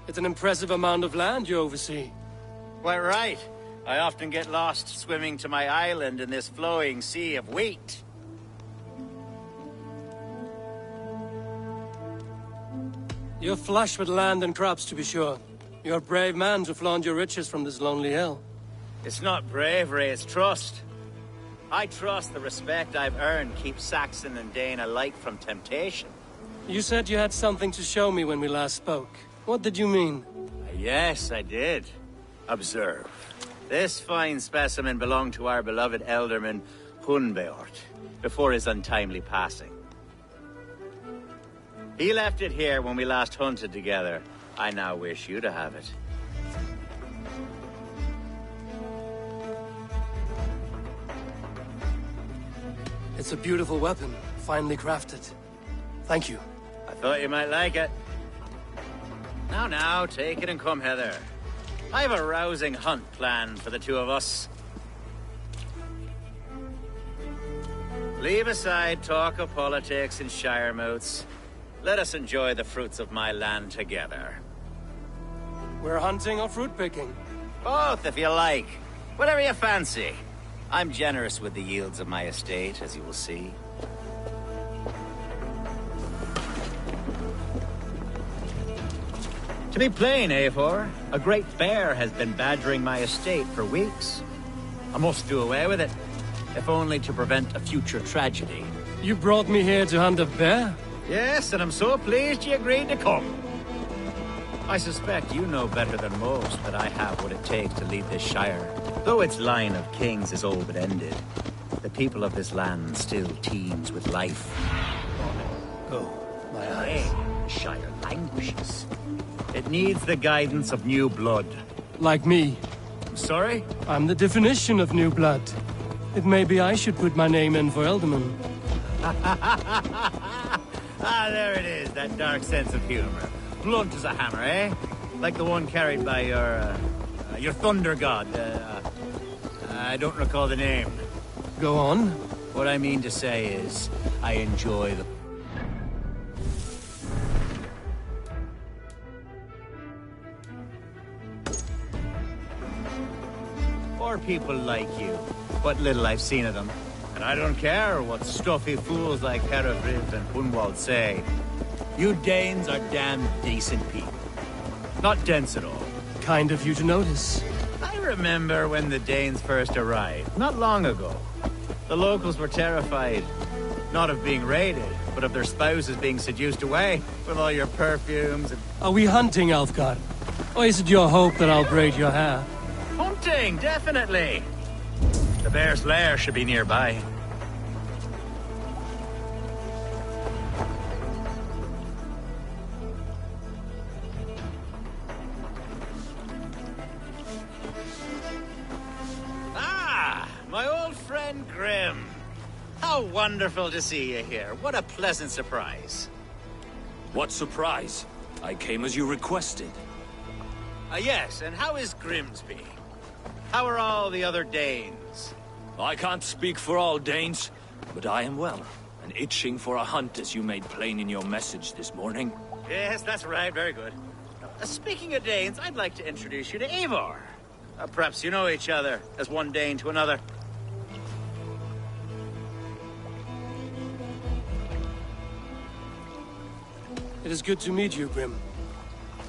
It's an impressive amount of land you oversee.
Quite right. I often get lost swimming to my island in this flowing sea of wheat.
You're flush with land and crops, to be sure. You're a brave man to flaunt your riches from this lonely hill.
It's not bravery, it's trust. I trust the respect I've earned keeps Saxon and Dane alike from temptation.
You said you had something to show me when we last spoke. What did you mean?
Yes, I did. Observe. This fine specimen belonged to our beloved elderman, Hunbeort, before his untimely passing. He left it here when we last hunted together. I now wish you to have it.
It's a beautiful weapon, finely crafted. Thank you.
I thought you might like it. Now, take it and come hither. I have a rousing hunt planned for the two of us. Leave aside talk of politics and shire moats. Let us enjoy the fruits of my land together.
We're hunting or fruit picking?
Both, if you like. Whatever you fancy. I'm generous with the yields of my estate, as you will see. To be plain, Eivor, a great bear has been badgering my estate for weeks. I must do away with it, if only to prevent a future tragedy.
You brought me here to hunt a bear?
Yes, and I'm so pleased you agreed to come. I suspect you know better than most that I have what it takes to lead this shire. Though its line of kings is all but ended, the people of this land still teems with life.
Oh, my eyes.
The shire languishes. It needs the guidance of new blood.
Like me.
Sorry?
I'm the definition of new blood. It may be I should put my name in for Elderman.
Ah, there it is, that dark sense of humor. Blunt as a hammer, eh? Like the one carried by your thunder god. I don't recall the name.
Go on.
What I mean to say is, I enjoy the... For people like you. What little I've seen of them. And I don't care what stuffy fools like Hereford and Hunwald say. You Danes are damn decent people. Not dense at all.
Kind of you to notice.
I remember when the Danes first arrived, not long ago. The locals were terrified, not of being raided, but of their spouses being seduced away with all your perfumes and...
Are we hunting, Alfgar? Or is it your hope that I'll braid your hair?
Hunting, definitely! The bear's lair should be nearby. My old friend Grim. How wonderful to see you here. What a pleasant surprise.
What surprise? I came as you requested.
Yes, and how is Grimsby? How are all the other Danes?
I can't speak for all Danes, but I am well, and itching for a hunt as you made plain in your message this morning.
Yes, that's right, very good. Speaking of Danes, I'd like to introduce you to Eivor. Perhaps you know each other, as one Dane to another.
It is good to meet you, Grim.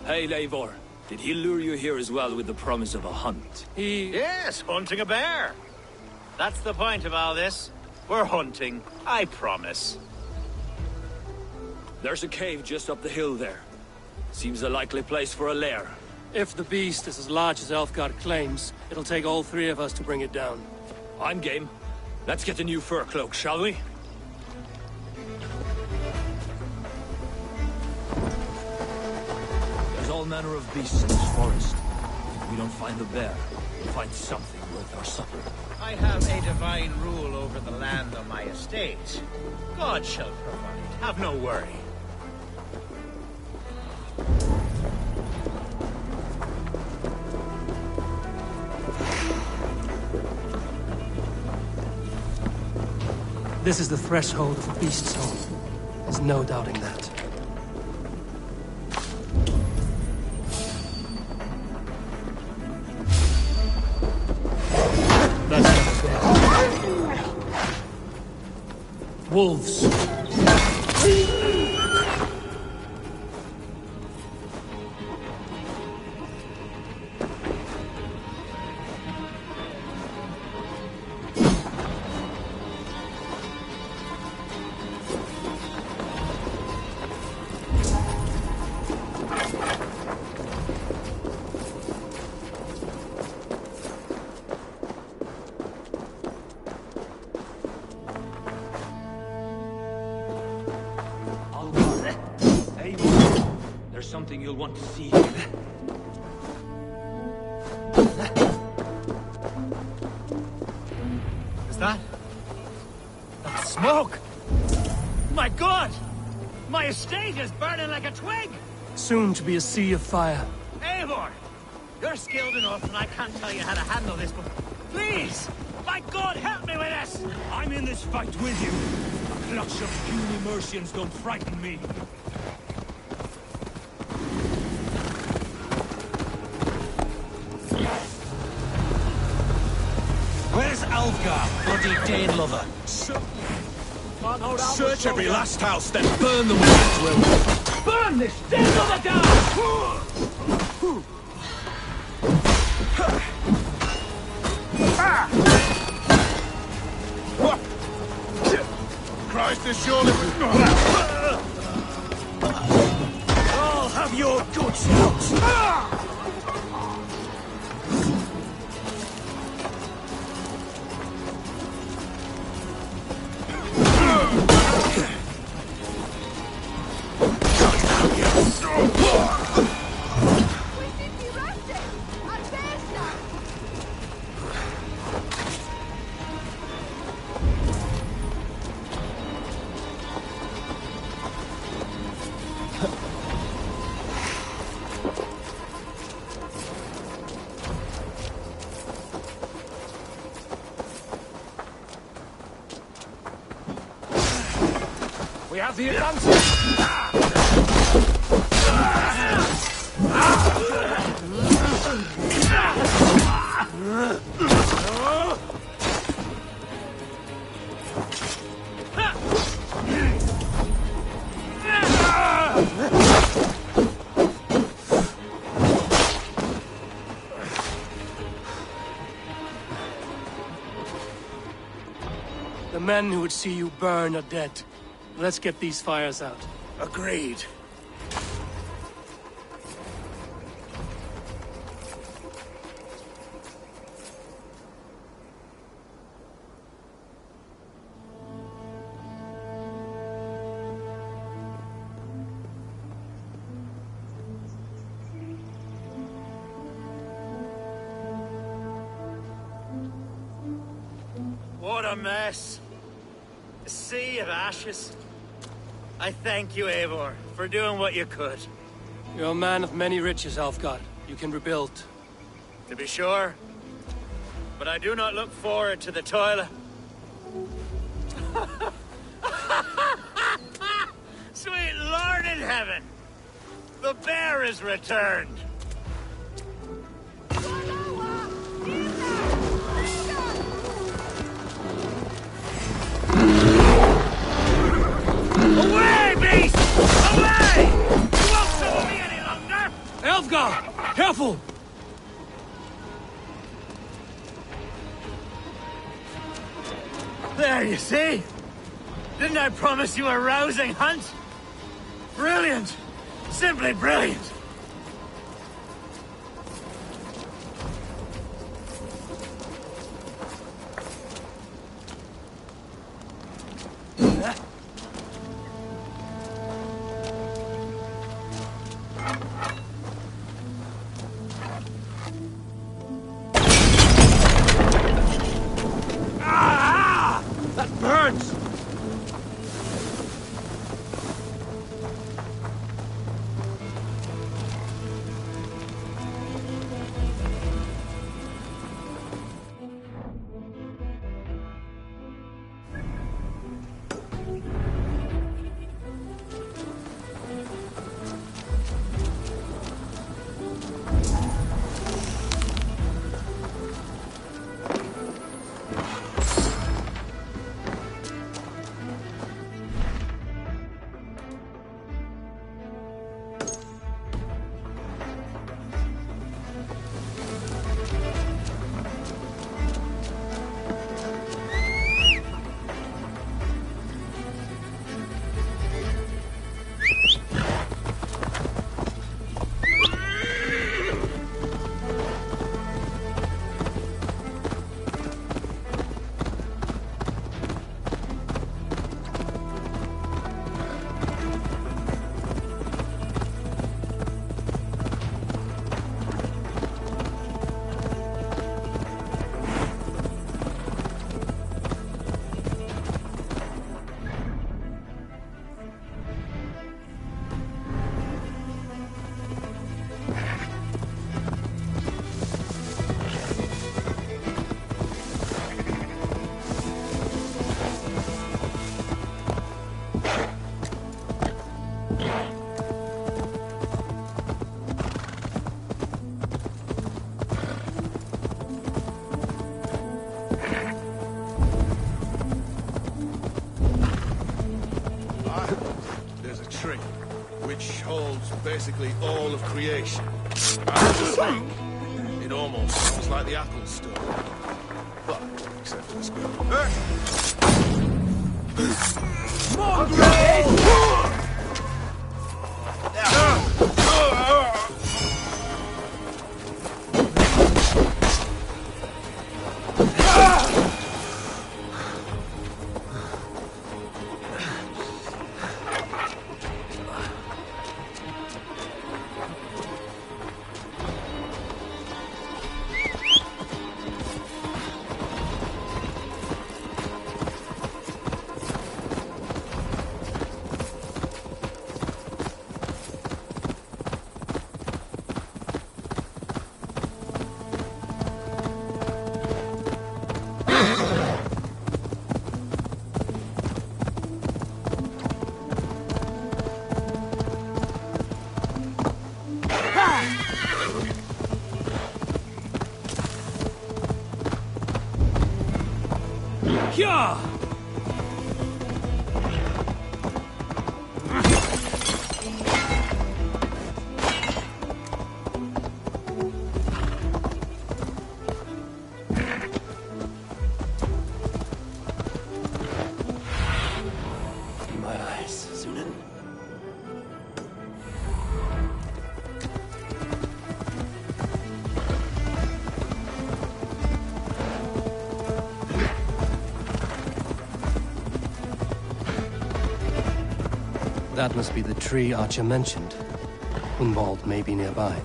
Hey, Eivor. Did he lure you here as well with the promise of a hunt?
Yes, hunting a bear. That's the point of all this. We're hunting, I promise.
There's a cave just up the hill there. Seems a likely place for a lair.
If the beast is as large as Elfgard claims, it'll take all three of us to bring it down.
I'm game. Let's get the new fur cloak, shall we? There's all manner of beasts in this forest. If we don't find the bear, we'll find something worth our supper.
I have a divine rule over the land on my estate. God shall provide. Have no worry.
This is the threshold of the beast's home. There's no doubting that. That's never fair. Wolves.
Something you'll want to see.
Is that smoke? My God! My estate is burning like a twig!
Soon to be a sea of fire.
Eivor! You're skilled enough and I can't tell you how to handle this, but please! My God, help me with this!
I'm in this fight with you. A clutch of puny Mercians don't frighten me.
Where's Alfgar, bloody Dane lover?
Search every last house, then burn them with
Burn this Dane lover down!
Christ is surely...
I'll have your guts out!
We have the advantage!
The men who would see you burn are dead. Let's get these fires out.
Agreed. What a mess. A sea of ashes. I thank you, Eivor, for doing what you could.
You're a man of many riches, Alfgard. You can rebuild.
To be sure. But I do not look forward to the toil. Sweet Lord in heaven! The bear is returned! Away, beast! Away! You won't trouble me any longer!
Alfgard! Careful!
There, you see? Didn't I promise you a rousing hunt? Brilliant! Simply brilliant!
That burns!
There's a tree, which holds basically all of creation. It almost sounds like the apple story. But, except for the squirrel.
Yeah!
That must be the tree Archer mentioned. Hunwald may be nearby.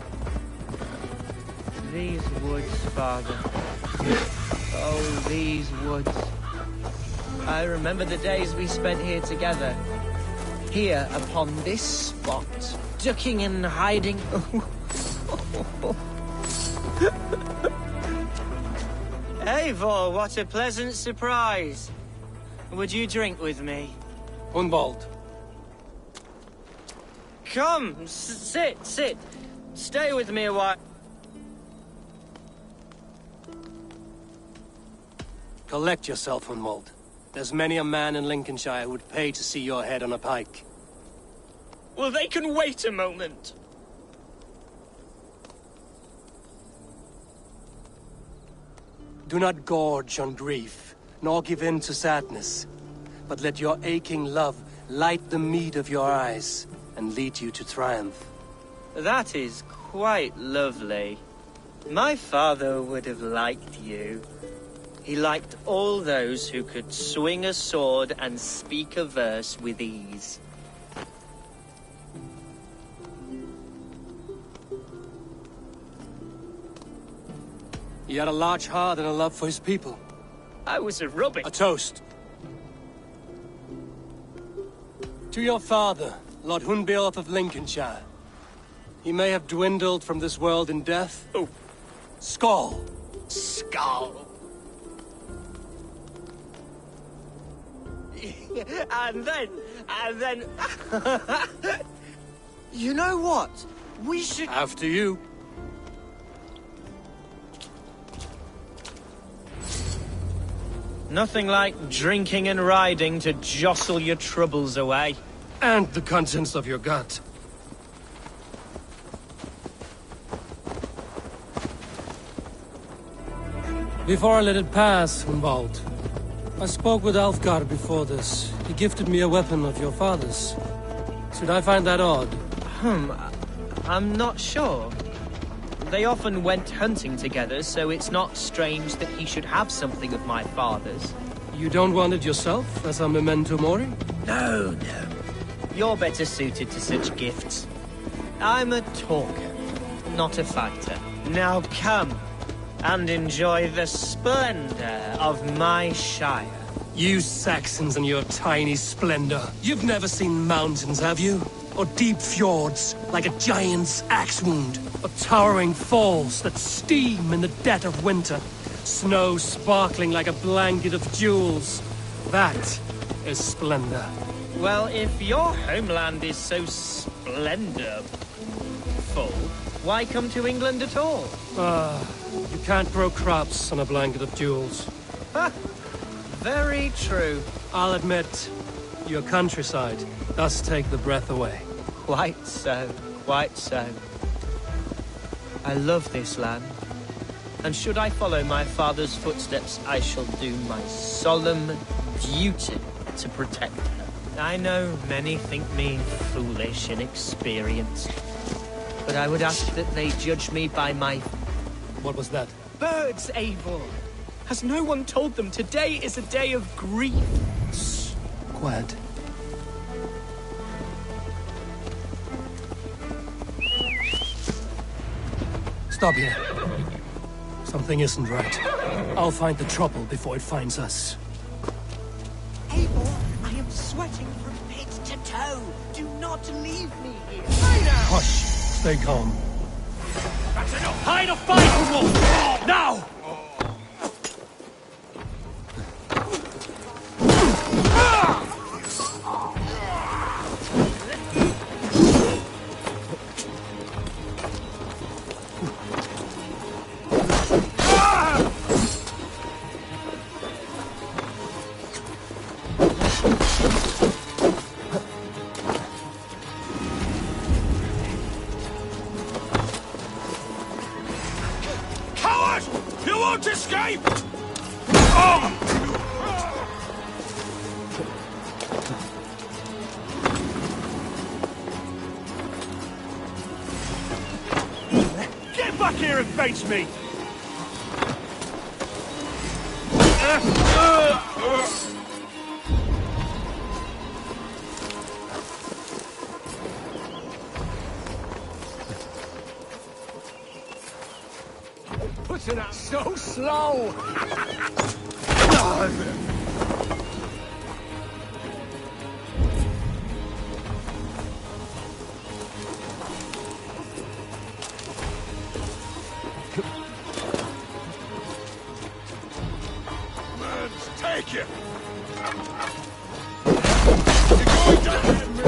These woods, father. Oh, these woods. I remember the days we spent here together. Here, upon this spot. Ducking and hiding. Eivor, what a pleasant surprise. Would you drink with me?
Hunwald.
Come, sit. Stay with me a while.
Collect yourself, Hunwald. There's many a man in Lincolnshire who would pay to see your head on a pike.
Well, they can wait a moment.
Do not gorge on grief, nor give in to sadness, but let your aching love light the mead of your eyes and lead you to triumph.
That is quite lovely. My father would have liked you. He liked all those who could swing a sword and speak a verse with ease.
He had a large heart and a love for his people.
I was a rubbish.
A toast. To your father, Lord Hunbeorth of Lincolnshire. He may have dwindled from this world in death.
Oh.
Skull.
Skull. And then... You know what? We should...
After you.
Nothing like drinking and riding to jostle your troubles away.
And the contents of your gut. Before I let it pass, Hunwald, I spoke with Alfgar before this. He gifted me a weapon of your father's. Should I find that odd?
I'm not sure. They often went hunting together, so it's not strange that he should have something of my father's.
You don't want it yourself, as a memento mori?
No. You're better suited to such gifts. I'm a talker, not a fighter. Now come and enjoy the splendor of my shire.
You Saxons and your tiny splendor. You've never seen mountains, have you? Or deep fjords, like a giant's axe wound. Or towering falls that steam in the dead of winter. Snow sparkling like a blanket of jewels. That is splendor.
Well, if your homeland is so splendorful, why come to England at all?
You can't grow crops on a blanket of jewels.
Very true.
I'll admit, your countryside does take the breath away.
Quite so. I love this land. And should I follow my father's footsteps, I shall do my solemn duty to protect her. I know many think me foolish, inexperienced. But I would ask that they judge me by my...
What was that?
Birds, Eivor! Has no one told them today is a day of grief?
Shh. Quiet. Stop here. Something isn't right. I'll find the trouble before it finds us.
Eivor, I am sweating from head to toe. Do not leave me here.
Hush. Stay calm.
That's enough! Hide or fight, Wolf! Now! You won't escape! Get back here and face me!
slow!
Take it! You're going to let me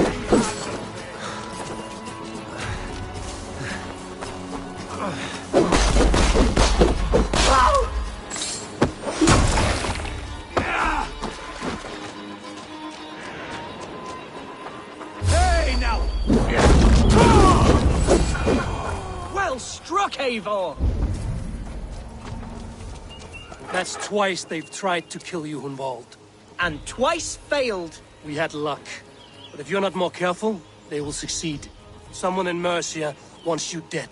Hey, now! Well struck, Eivor!
That's twice they've tried to kill you, Hunwald.
And twice failed.
We had luck. But if you're not more careful, they will succeed. Someone in Mercia wants you dead.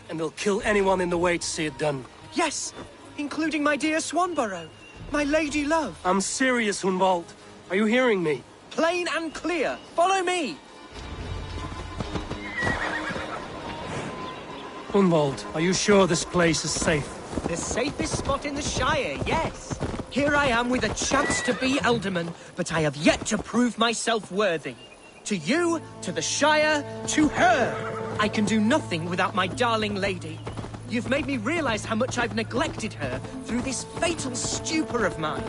And they'll kill anyone in the way to see it done.
Yes, including my dear Swanborough, my lady love.
I'm serious, Hunwald. Are you hearing me?
Plain and clear. Follow me.
Hunwald, are you sure this place is safe?
The safest spot in the Shire, yes. Here I am with a chance to be Alderman, but I have yet to prove myself worthy. To you, to the Shire, to her. I can do nothing without my darling lady. You've made me realize how much I've neglected her through this fatal stupor of mine.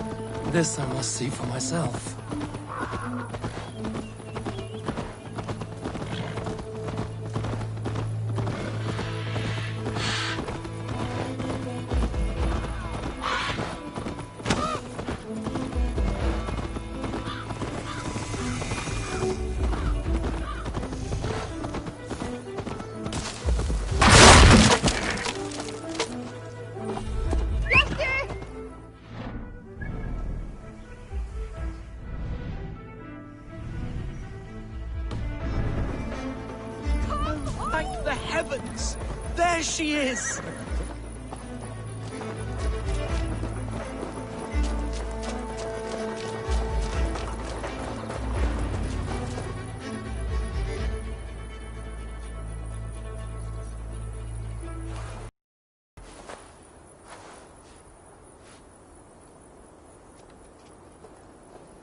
This I must see for myself.
Thank the heavens! There she is!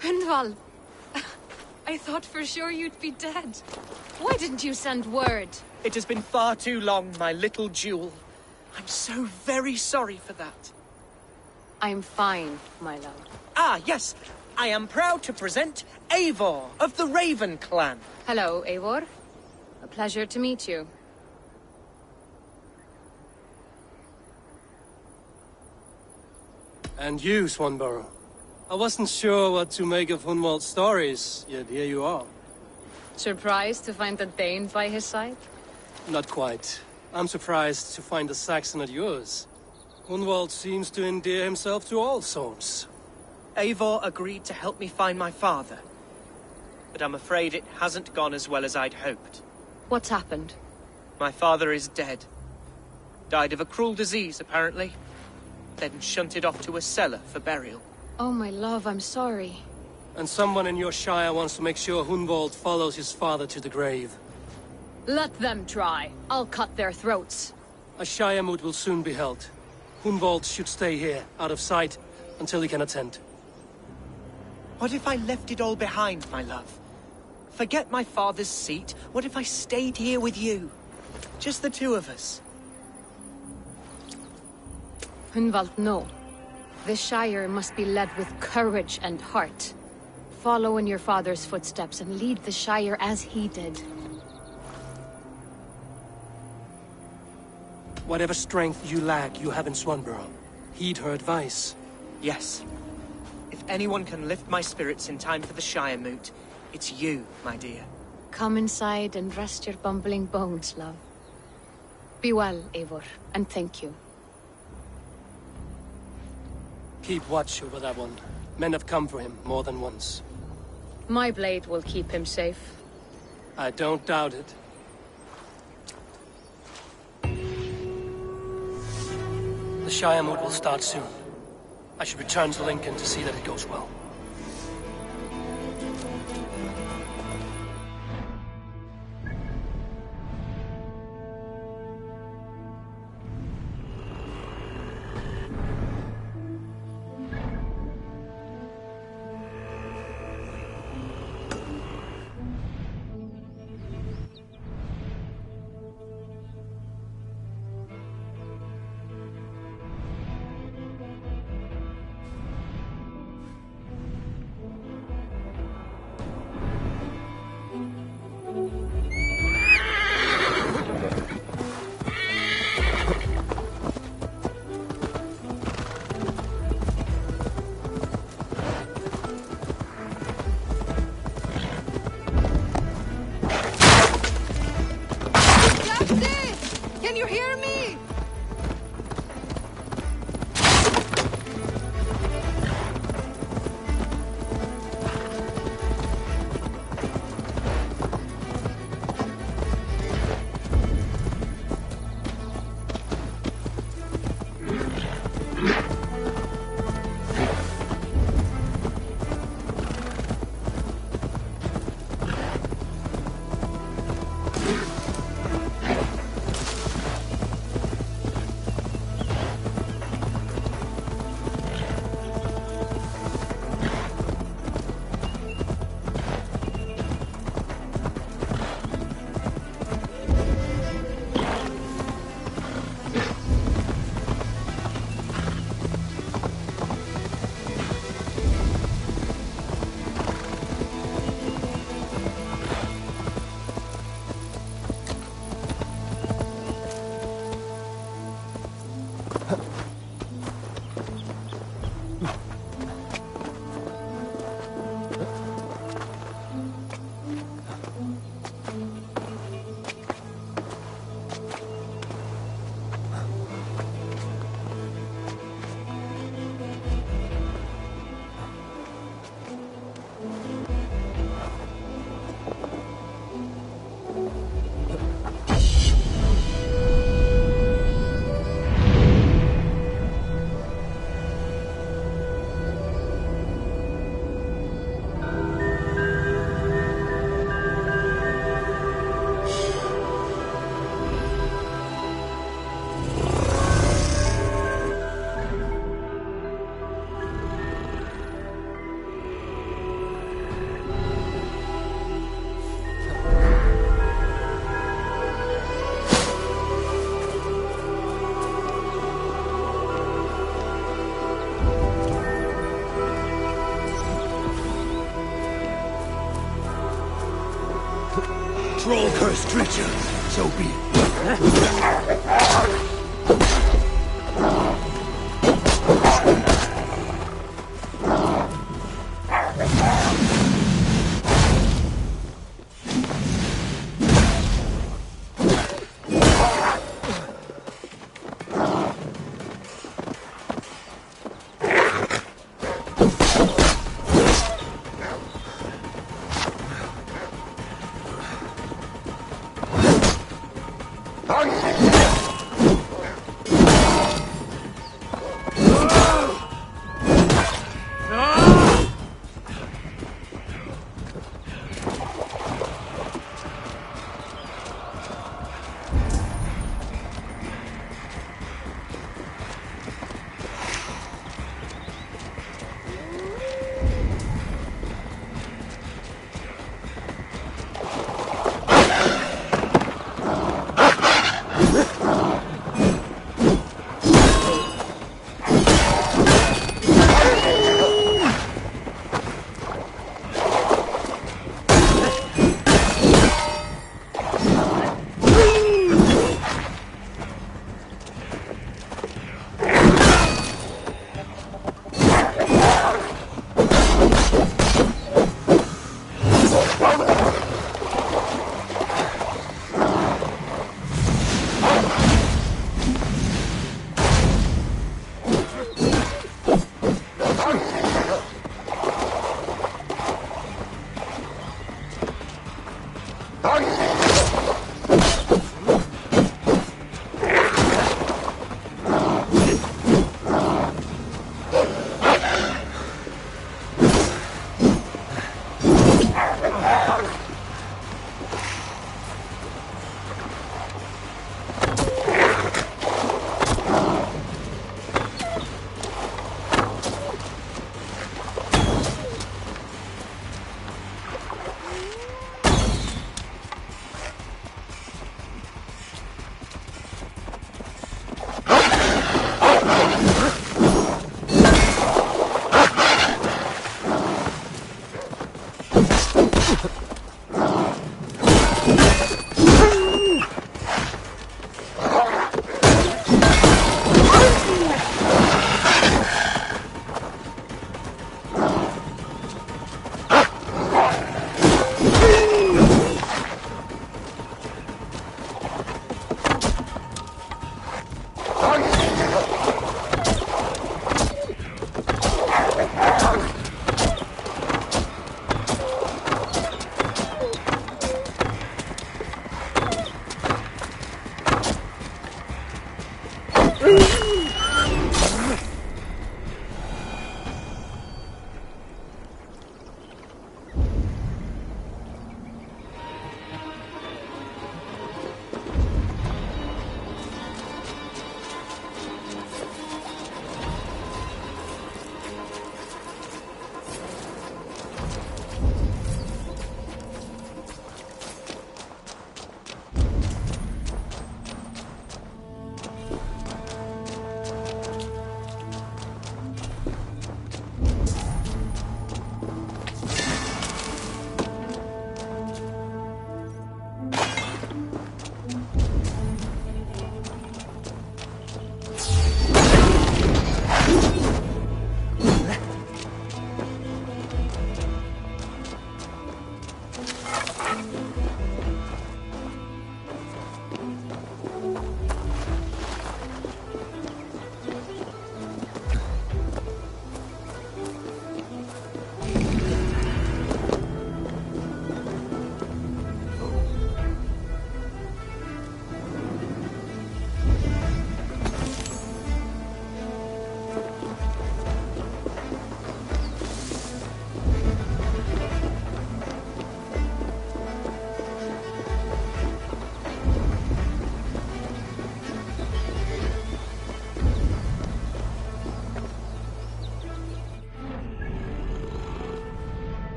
Hunwald, I thought for sure you'd be dead. Why didn't you send word?
It has been far too long, my little jewel. I'm so very sorry for that.
I'm fine, my love.
Ah, yes. I am proud to present Eivor of the Raven clan.
Hello, Eivor. A pleasure to meet you.
And you, Swanborough. I wasn't sure what to make of Hunwald's stories, yet here you are.
Surprised to find a Dane by his side?
Not quite. I'm surprised to find a Saxon at yours. Hunwald seems to endear himself to all sorts.
Eivor agreed to help me find my father. But I'm afraid it hasn't gone as well as I'd hoped.
What's happened?
My father is dead. Died of a cruel disease, apparently. Then shunted off to a cellar for burial.
Oh, my love, I'm sorry.
And someone in your shire wants to make sure Hunwald follows his father to the grave.
Let them try. I'll cut their throats.
A shire moot will soon be held. Hunwald should stay here, out of sight, until he can attend.
What if I left it all behind, my love? Forget my father's seat. What if I stayed here with you? Just the two of us.
Hunwald, no. The Shire must be led with courage and heart. Follow in your father's footsteps and lead the Shire as he did.
Whatever strength you lack, you have in Swanborough. Heed her advice.
Yes. If anyone can lift my spirits in time for the Shire moot, it's you, my dear.
Come inside and rest your bumbling bones, love. Be well, Eivor, and thank you.
Keep watch over that one. Men have come for him more than once.
My blade will keep him safe.
I don't doubt it. The Shire moot will start soon. I should return to Lincoln to see that it goes well.
troll-cursed creature. So be it.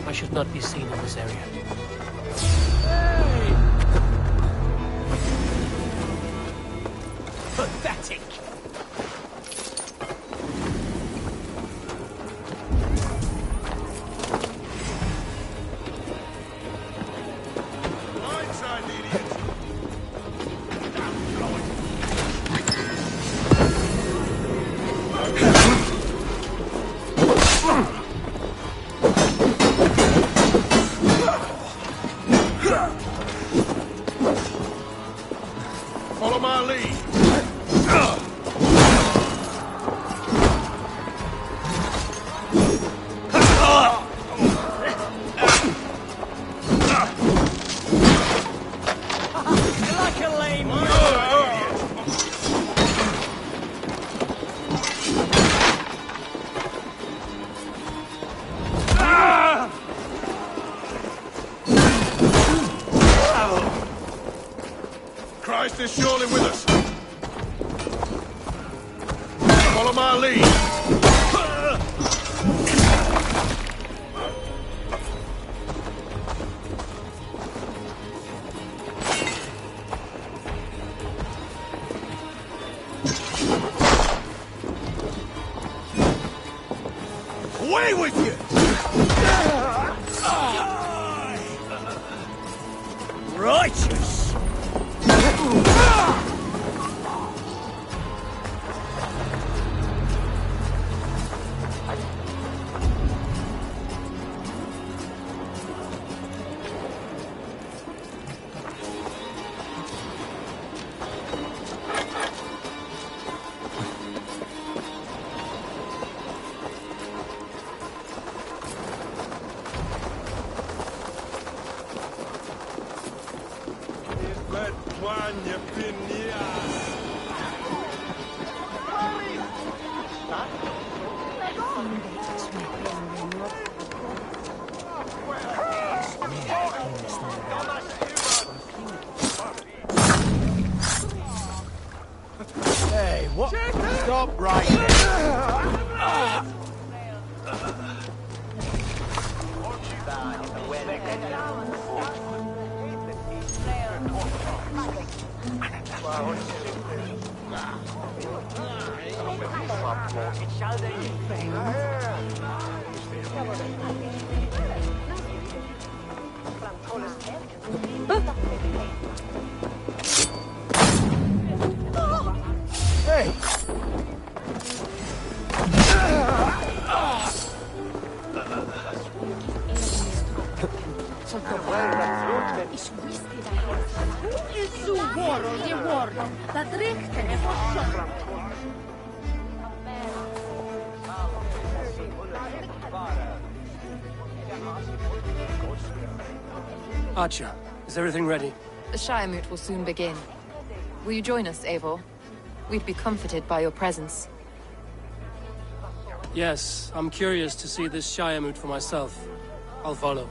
I should not be seen in this area.
Pathetic!
Follow my lead.
Like a lame
Christ is surely with us. Follow my lead. Away with you!
righteous!
Hey, what? Stop right there. Hey!
Archer, is everything ready?
The Shire Moot will soon begin. Will you join us, Eivor? We'd be comforted by your presence.
Yes, I'm curious to see this Shire Moot for myself. I'll follow.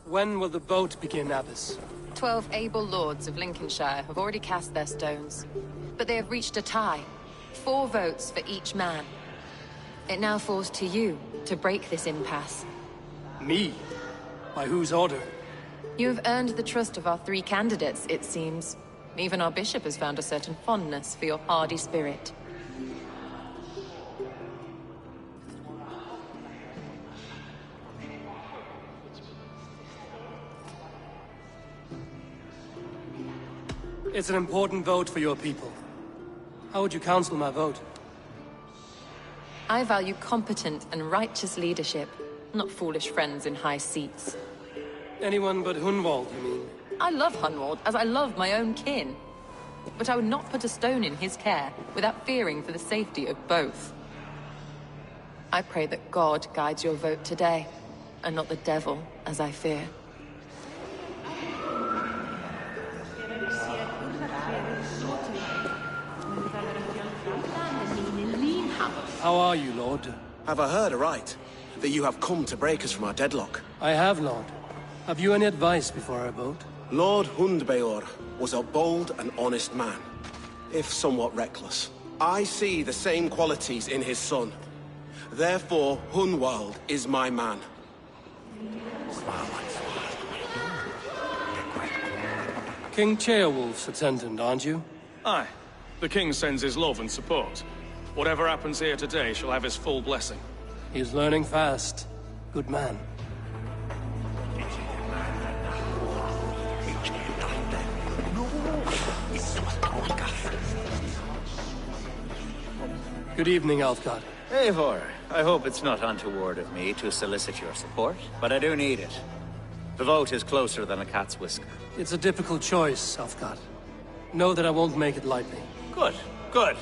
When will the vote begin, Abbess?
12 able lords of Lincolnshire have already cast their stones, but they have reached a tie. 4 votes for each man. It now falls to you to break this impasse.
Me? By whose order?
You have earned the trust of our 3 candidates, it seems. Even our bishop has found a certain fondness for your hardy spirit.
It's an important vote for your people. How would you counsel my vote?
I value competent and righteous leadership, not foolish friends in high seats.
Anyone but Hunwald, you mean?
I love Hunwald as I love my own kin. But I would not put a stone in his care without fearing for the safety of both. I pray that God guides your vote today, and not the devil, as I fear.
How are you, Lord?
Have I heard aright? That you have come to break us from our deadlock?
I have, Lord. Have you any advice before our vote?
Lord Hundbeor was a bold and honest man, if somewhat reckless. I see the same qualities in his son. Therefore, Hunwald is my man.
King Ceolwulf's attendant, aren't you?
Aye. The king sends his love and support. Whatever happens here today shall have his full blessing.
He's learning fast. Good man. Good evening, Alfgard.
Eivor, I hope it's not untoward of me to solicit your support, but I do need it. The vote is closer than a cat's whisker.
It's a difficult choice, Alfgard. Know that I won't make it lightly.
Good, good.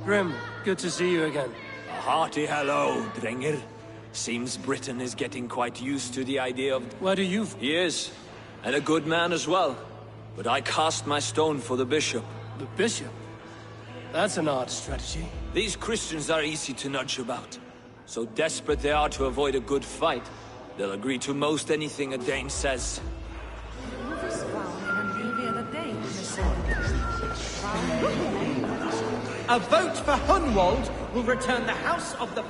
Grim, good to see you again.
A hearty hello, Dringer. Seems Britain is getting quite used to the idea of...
Where do you...
He is. And a good man as well. But I cast my stone for the bishop.
The bishop? That's an odd strategy.
These Christians are easy to nudge about. So desperate they are to avoid a good fight, they'll agree to most anything a Dane says.
A vote for Hunwald will return the House of the...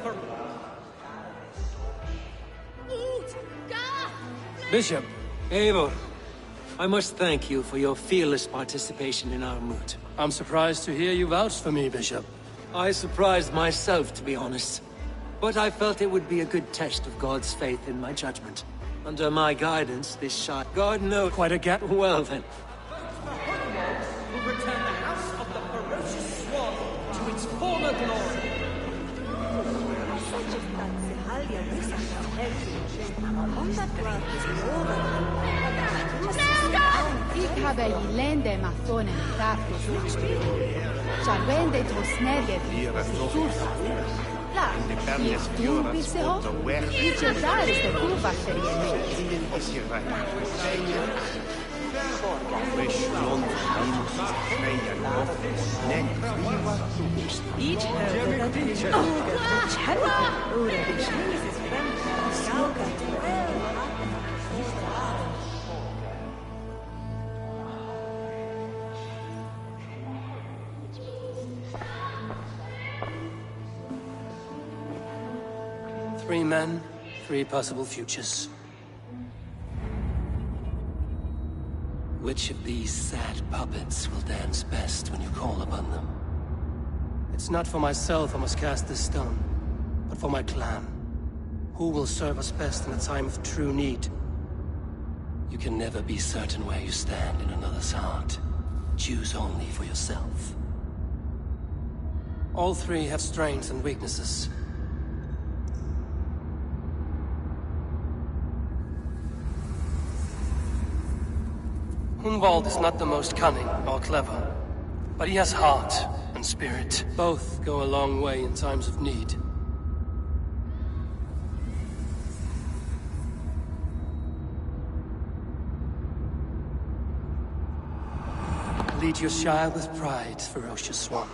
Bishop.
Eivor, I must thank you for your fearless participation in our moot.
I'm surprised to hear you vouch for me, Bishop.
I surprised myself, to be honest. But I felt it would be a good test of God's faith in my judgment. Under my guidance, this shot... God knows...
Quite a gap.
Well then.
Will return the House of the Ferocious Swan to its former glory.
Ikabelilende mafone tapu. Charwende tosnege La, tu biseho, iche dares de kurva
Three men, three possible futures. Which of these sad puppets will dance best when you call upon them? It's not for myself I must cast this stone, but for my clan. Who will serve us best in a time of true need? You can never be certain where you stand in another's heart. Choose only for yourself. All three have strengths and weaknesses. Hunwald is not the most cunning or clever, but he has heart and spirit. Both go a long way in times of need. Lead your Shire with pride, ferocious swan.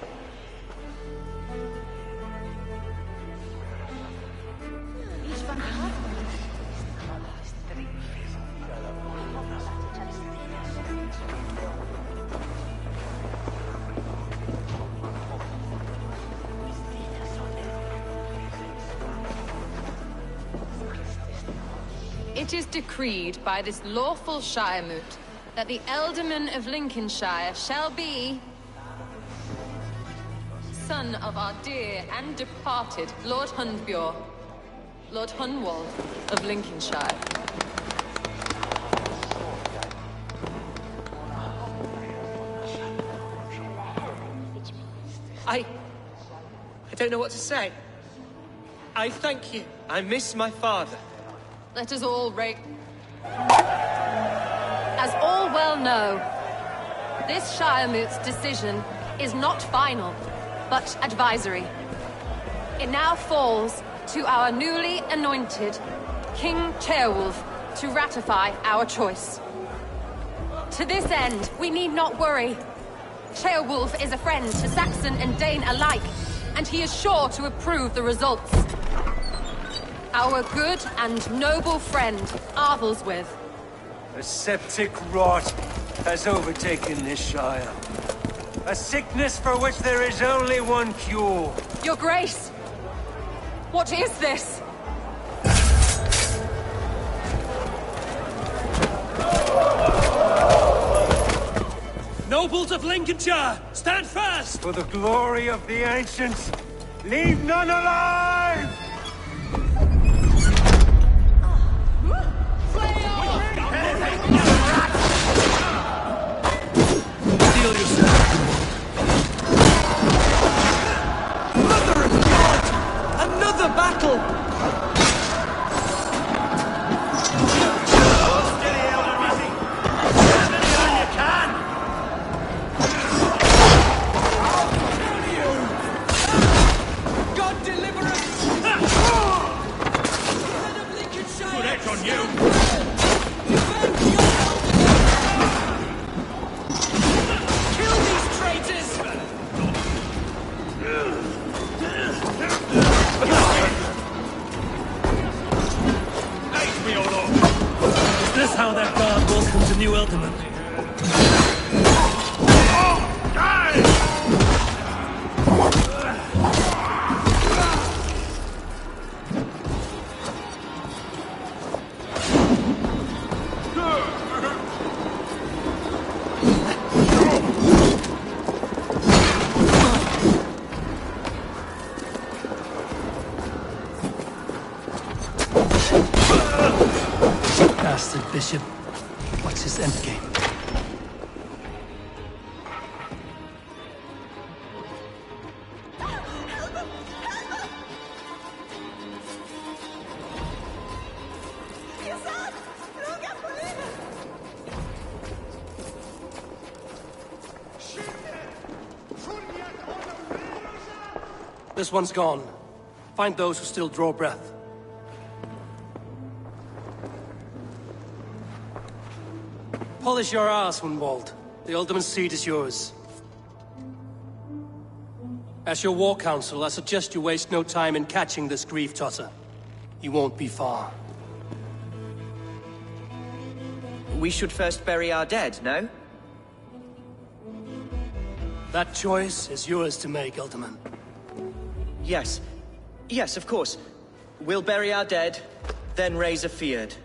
It is decreed by this lawful Shire moot that the Ealdorman of Lincolnshire shall be... son of our dear and departed Lord Hundbeor, Lord Hunwald of Lincolnshire.
I don't know what to say. I thank you. I miss my father.
Let us all As all well know, this Shiremoot's decision is not final, but advisory. It now falls to our newly anointed King Ceolwulf to ratify our choice. To this end, we need not worry. Ceolwulf is a friend to Saxon and Dane alike, and he is sure to approve the results. Our good and noble friend, Arthelswith.
A septic rot has overtaken this Shire. A sickness for which there is only one cure.
Your Grace! What is this?
Nobles of Lincolnshire, stand fast!
For the glory of the ancients, leave none alive!
Steel yourself!
Mother of God! Another battle!
On you!
Kill these traitors!
Hate me or not!
Is this how that guard welcomes a new Elderman?
Oh, die!
Bastard bishop. What's his endgame? This one's gone. Find those who still draw breath. Polish your ass, Hunwald. The Alderman's seat is yours. As your war council, I suggest you waste no time in catching this grief-tosser. He won't be far.
We should first bury our dead, no?
That choice is yours to make, Alderman.
Yes. Yes, of course. We'll bury our dead, then raise a feard.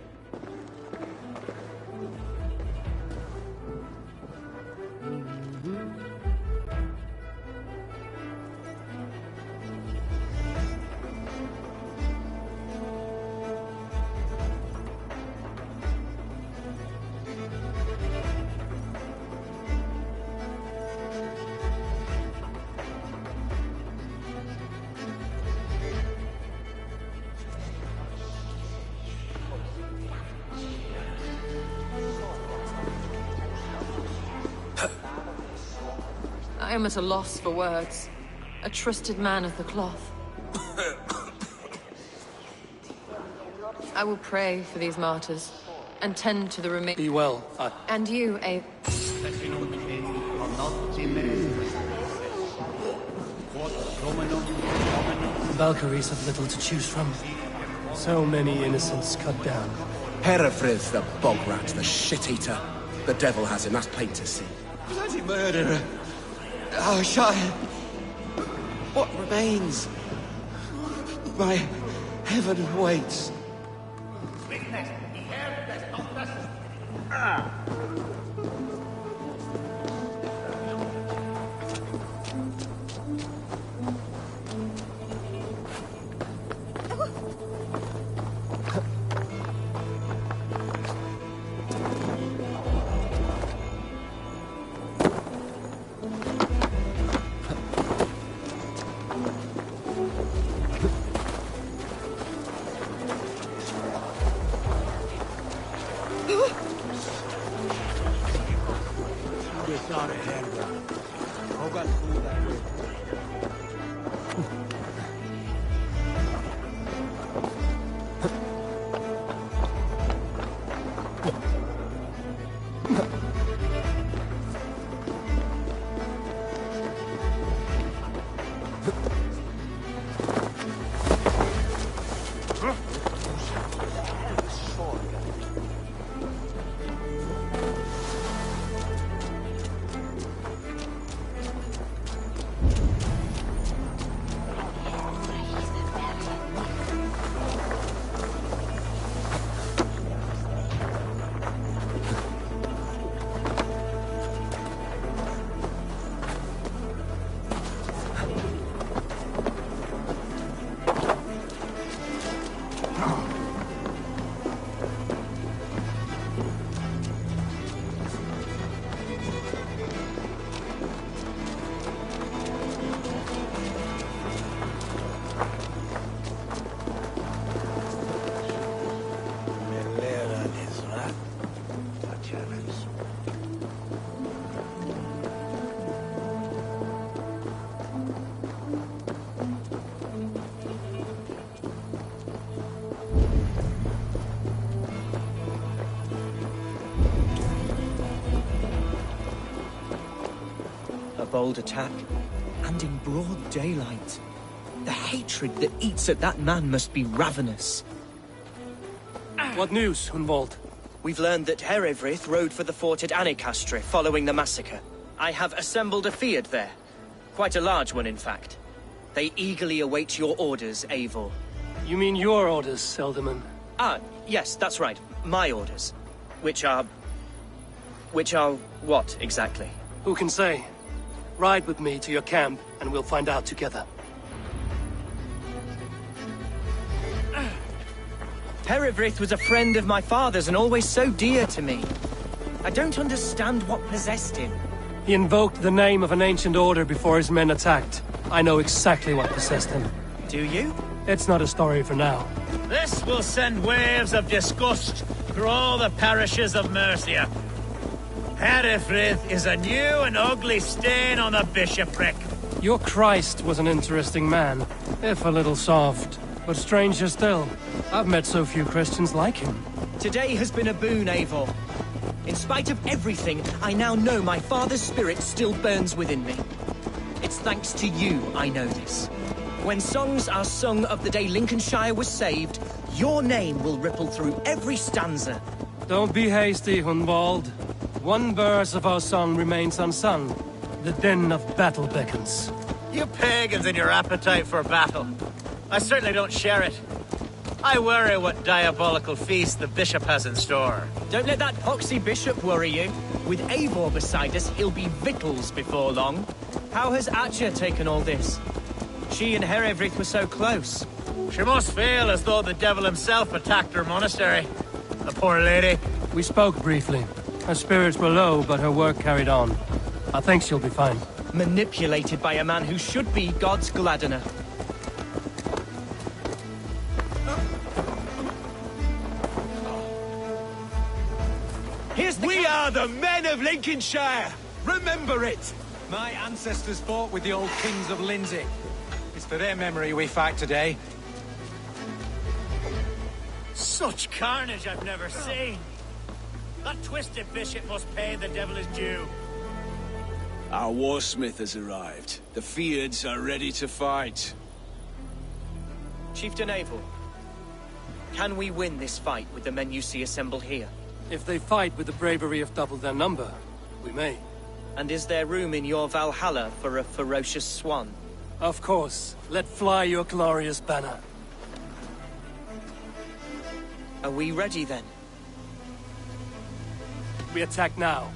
I am at a loss for words. A trusted man of the cloth. I will pray for these martyrs, and tend to the remain.
Be well,
And you, A...
The Valkyries have little to choose from. So many innocents cut down.
Herefrith, the bog rat, the shit-eater. The devil has him, that's plain to see.
Bloody murderer! Our Shire! What remains? My heaven waits.
bold attack, and in broad daylight. The hatred that eats at that man must be ravenous.
What news, Hunwald?
We've learned that Herewrith rode for the fort at Annikastre following the massacre. I have assembled a field there. Quite a large one, in fact. They eagerly await your orders, Eivor.
You mean your orders, Elderman?
Ah, yes, that's right. My orders. Which are what, exactly?
Who can say? Ride with me to your camp, and we'll find out together.
Herewrith was a friend of my father's and always so dear to me. I don't understand what possessed him.
He invoked the name of an ancient order before his men attacked. I know exactly what possessed him.
Do you?
It's not a story for now.
This will send waves of disgust through all the parishes of Mercia. Herewrith is a new and ugly stain on the bishopric.
Your Christ was an interesting man, if a little soft. But stranger still, I've met so few Christians like him.
Today has been a boon, Eivor. In spite of everything, I now know my father's spirit still burns within me. It's thanks to you I know this. When songs are sung of the day Lincolnshire was saved, your name will ripple through every stanza.
Don't be hasty, Hunwald. One verse of our song remains unsung. The din of battle beckons.
You pagans and your appetite for battle. I certainly don't share it. I worry what diabolical feast the bishop has in store.
Don't let that poxy bishop worry you. With Eivor beside us, he'll be victuals before long. How has Atcha taken all this? She and Herewrith were so close.
She must feel as though the devil himself attacked her monastery. The poor lady.
We spoke briefly. Her spirits were low, but her work carried on. I think she'll be fine.
Manipulated by a man who should be God's gladdener.
We are the men of Lincolnshire! Remember it!
My ancestors fought with the old kings of Lindsey. It's for their memory we fight today.
Such carnage I've never seen. That twisted bishop must pay the devil his due.
Our warsmith has arrived. The Feards are ready to fight.
Chieftain Eivor, can we win this fight with the men you see assembled here?
If they fight with the bravery of double their number, we may.
And is there room in your Valhalla for a ferocious swan?
Of course. Let fly your glorious banner.
Are we ready then?
We attack now.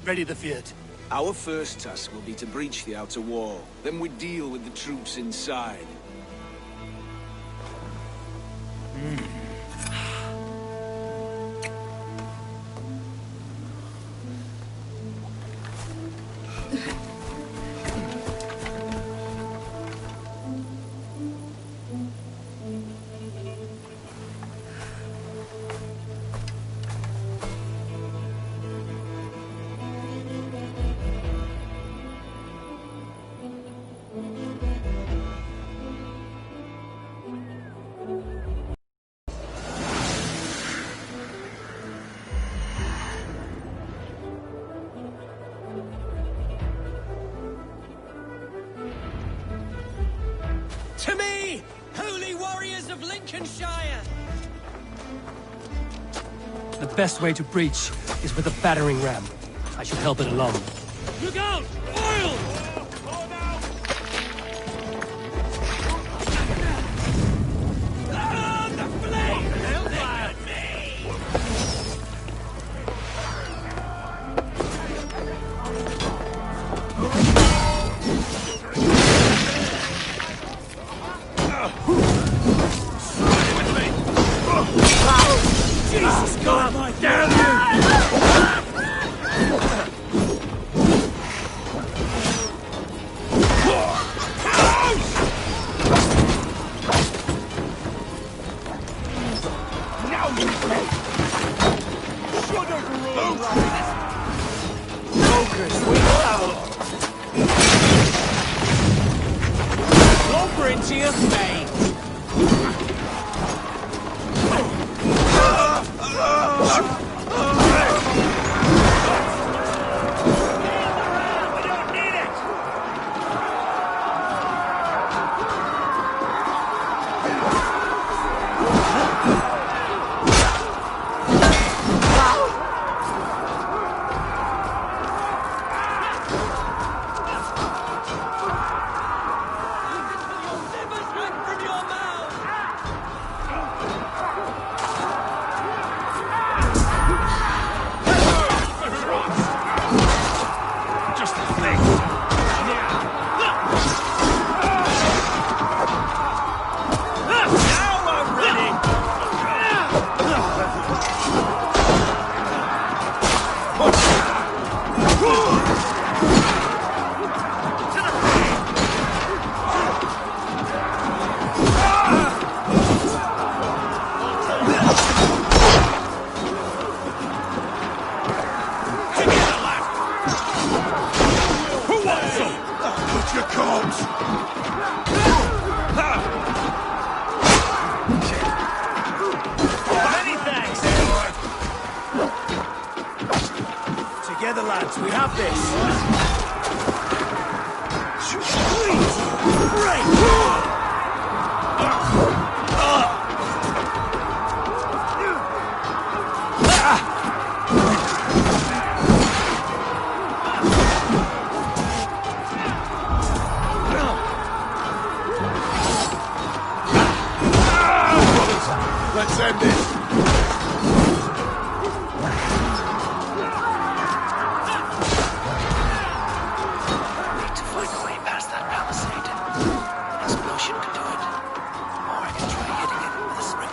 Ready the field.
Our first task will be to breach the outer wall. Then we deal with the troops inside.
To me, holy warriors of Lincolnshire!
The best way to breach is with a battering ram. I should help it along.
Look out! Oil!
Jesus God, my damn you! Now you pay! Should have ruled right! Focus, we travel! Lumber into your veins!
corpse!
Many thanks! Together, lads, we have this! Squeeze! Break!
Let's end this!
Need to find a way past that palisade. An explosion could do it. Or I can try hitting it with a spring.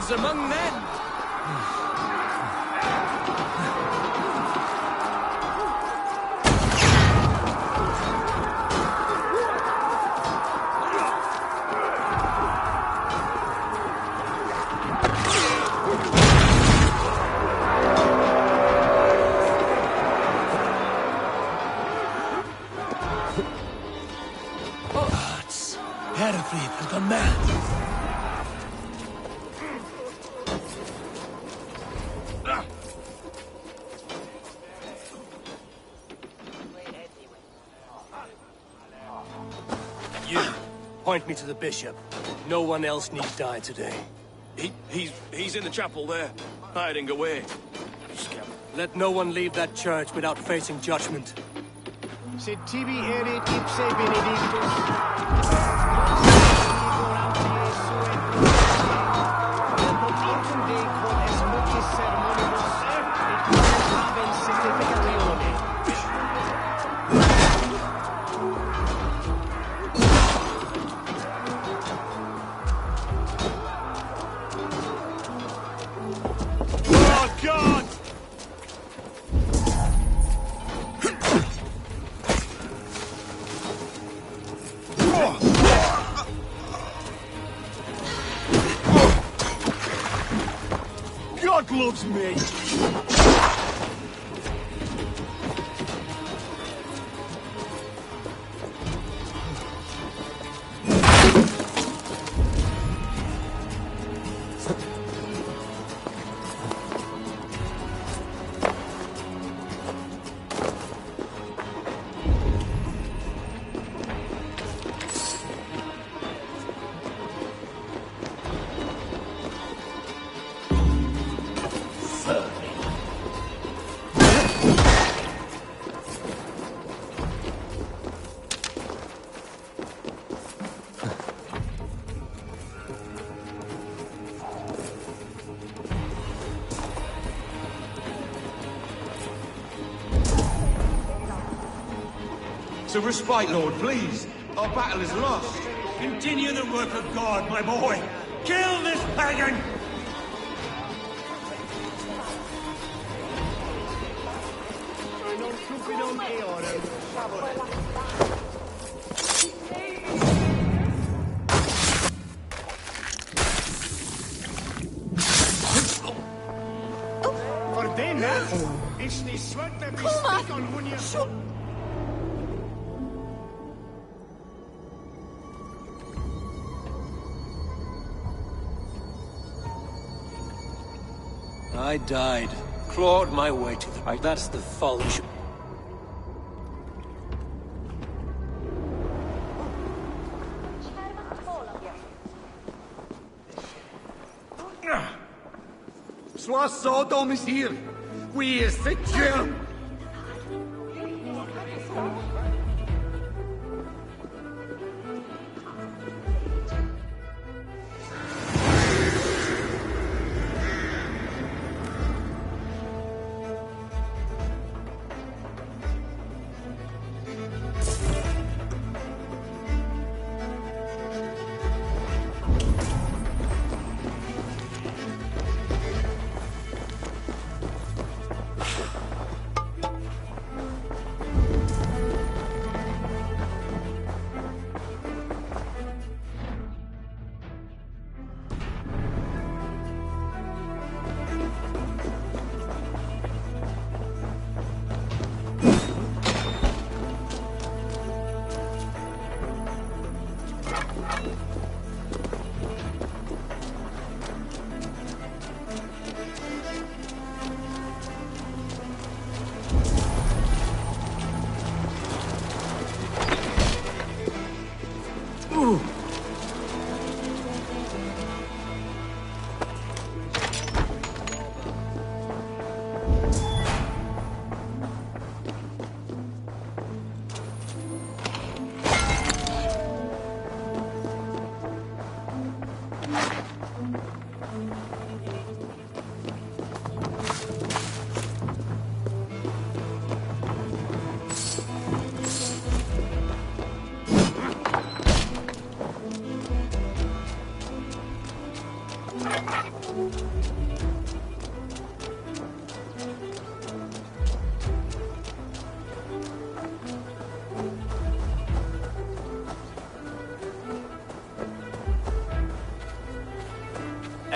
Among men!
Herfrid has gone mad.
You, point me to the bishop. No one else need die today.
He's in the chapel there, hiding away.
Let no one leave that church without facing judgment.
Sed tibi erit ipse benedictus.
God loves me!
a respite, Lord, please. Our battle is lost.
Continue the work of God, my boy. Kill this pagan!
I died. Clawed my way to the right. That's the folly.
Soit Sodom is hier. We is the Jew.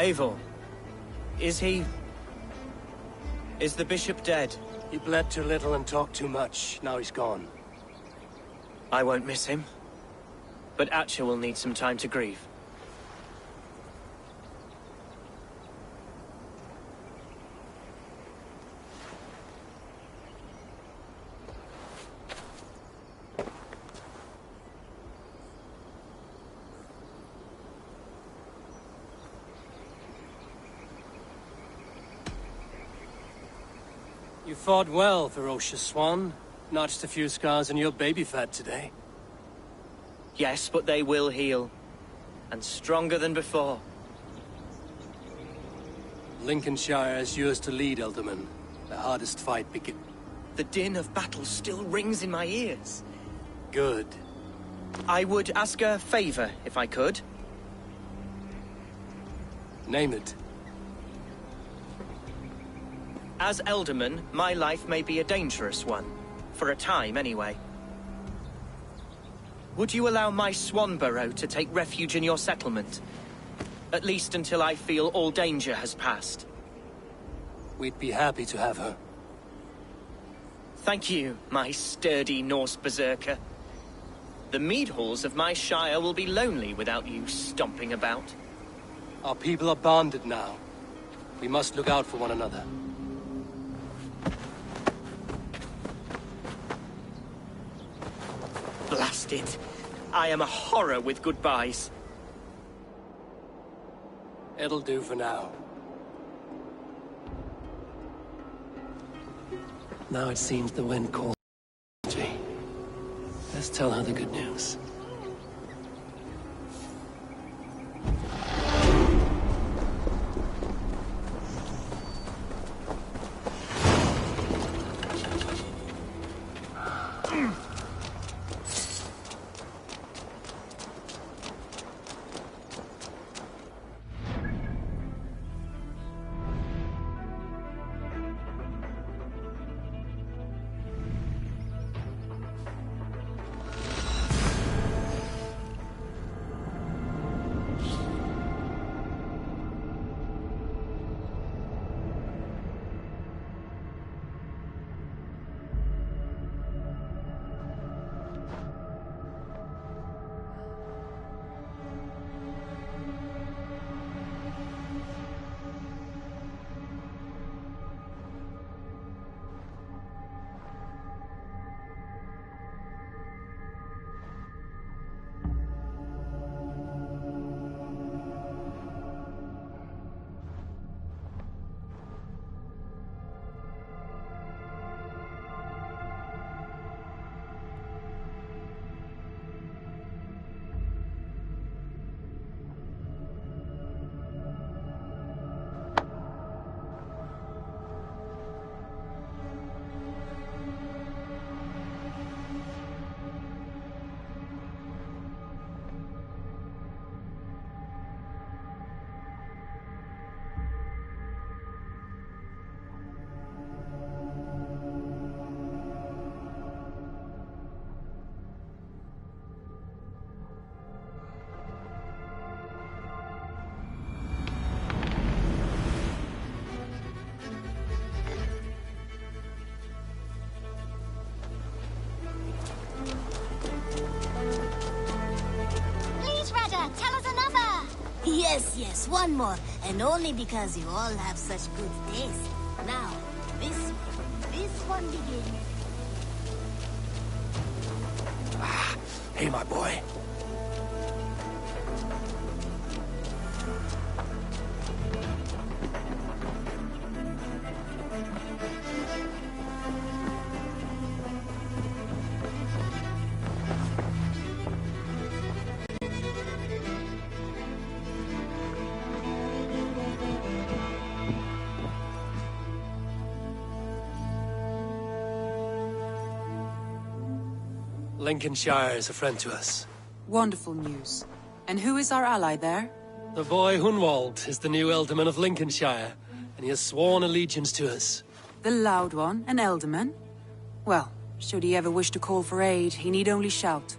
Eivor, is he... is the bishop dead?
He bled too little and talked too much. Now he's gone.
I won't miss him. But Atcha will need some time to grieve.
You fought well, ferocious swan. Notched a few scars on your baby fat today.
Yes, but they will heal. And stronger than before.
Lincolnshire is yours to lead, Elderman. The hardest fight begins.
The din of battle still rings in my ears.
Good.
I would ask a favor, if I could.
Name it.
As Elderman, my life may be a dangerous one. For a time, anyway. Would you allow my Swanborough to take refuge in your settlement? At least until I feel all danger has passed.
We'd be happy to have her.
Thank you, my sturdy Norse berserker. The mead halls of my shire will be lonely without you stomping about.
Our people are bonded now. We must look out for one another.
Blast it. I am a horror with goodbyes.
It'll do for now. Now it seems the wind calls. Let's tell her the good news.
Yes, yes, one more. And only because you all have such good taste. Now, this one begins.
Hey, my boy.
Lincolnshire is a friend to us.
Wonderful news. And who is our ally there?
The boy Hunwald is the new Ealdorman of Lincolnshire, and he has sworn allegiance to us.
The loud one, an Ealdorman? Well, should he ever wish to call for aid, he need only shout.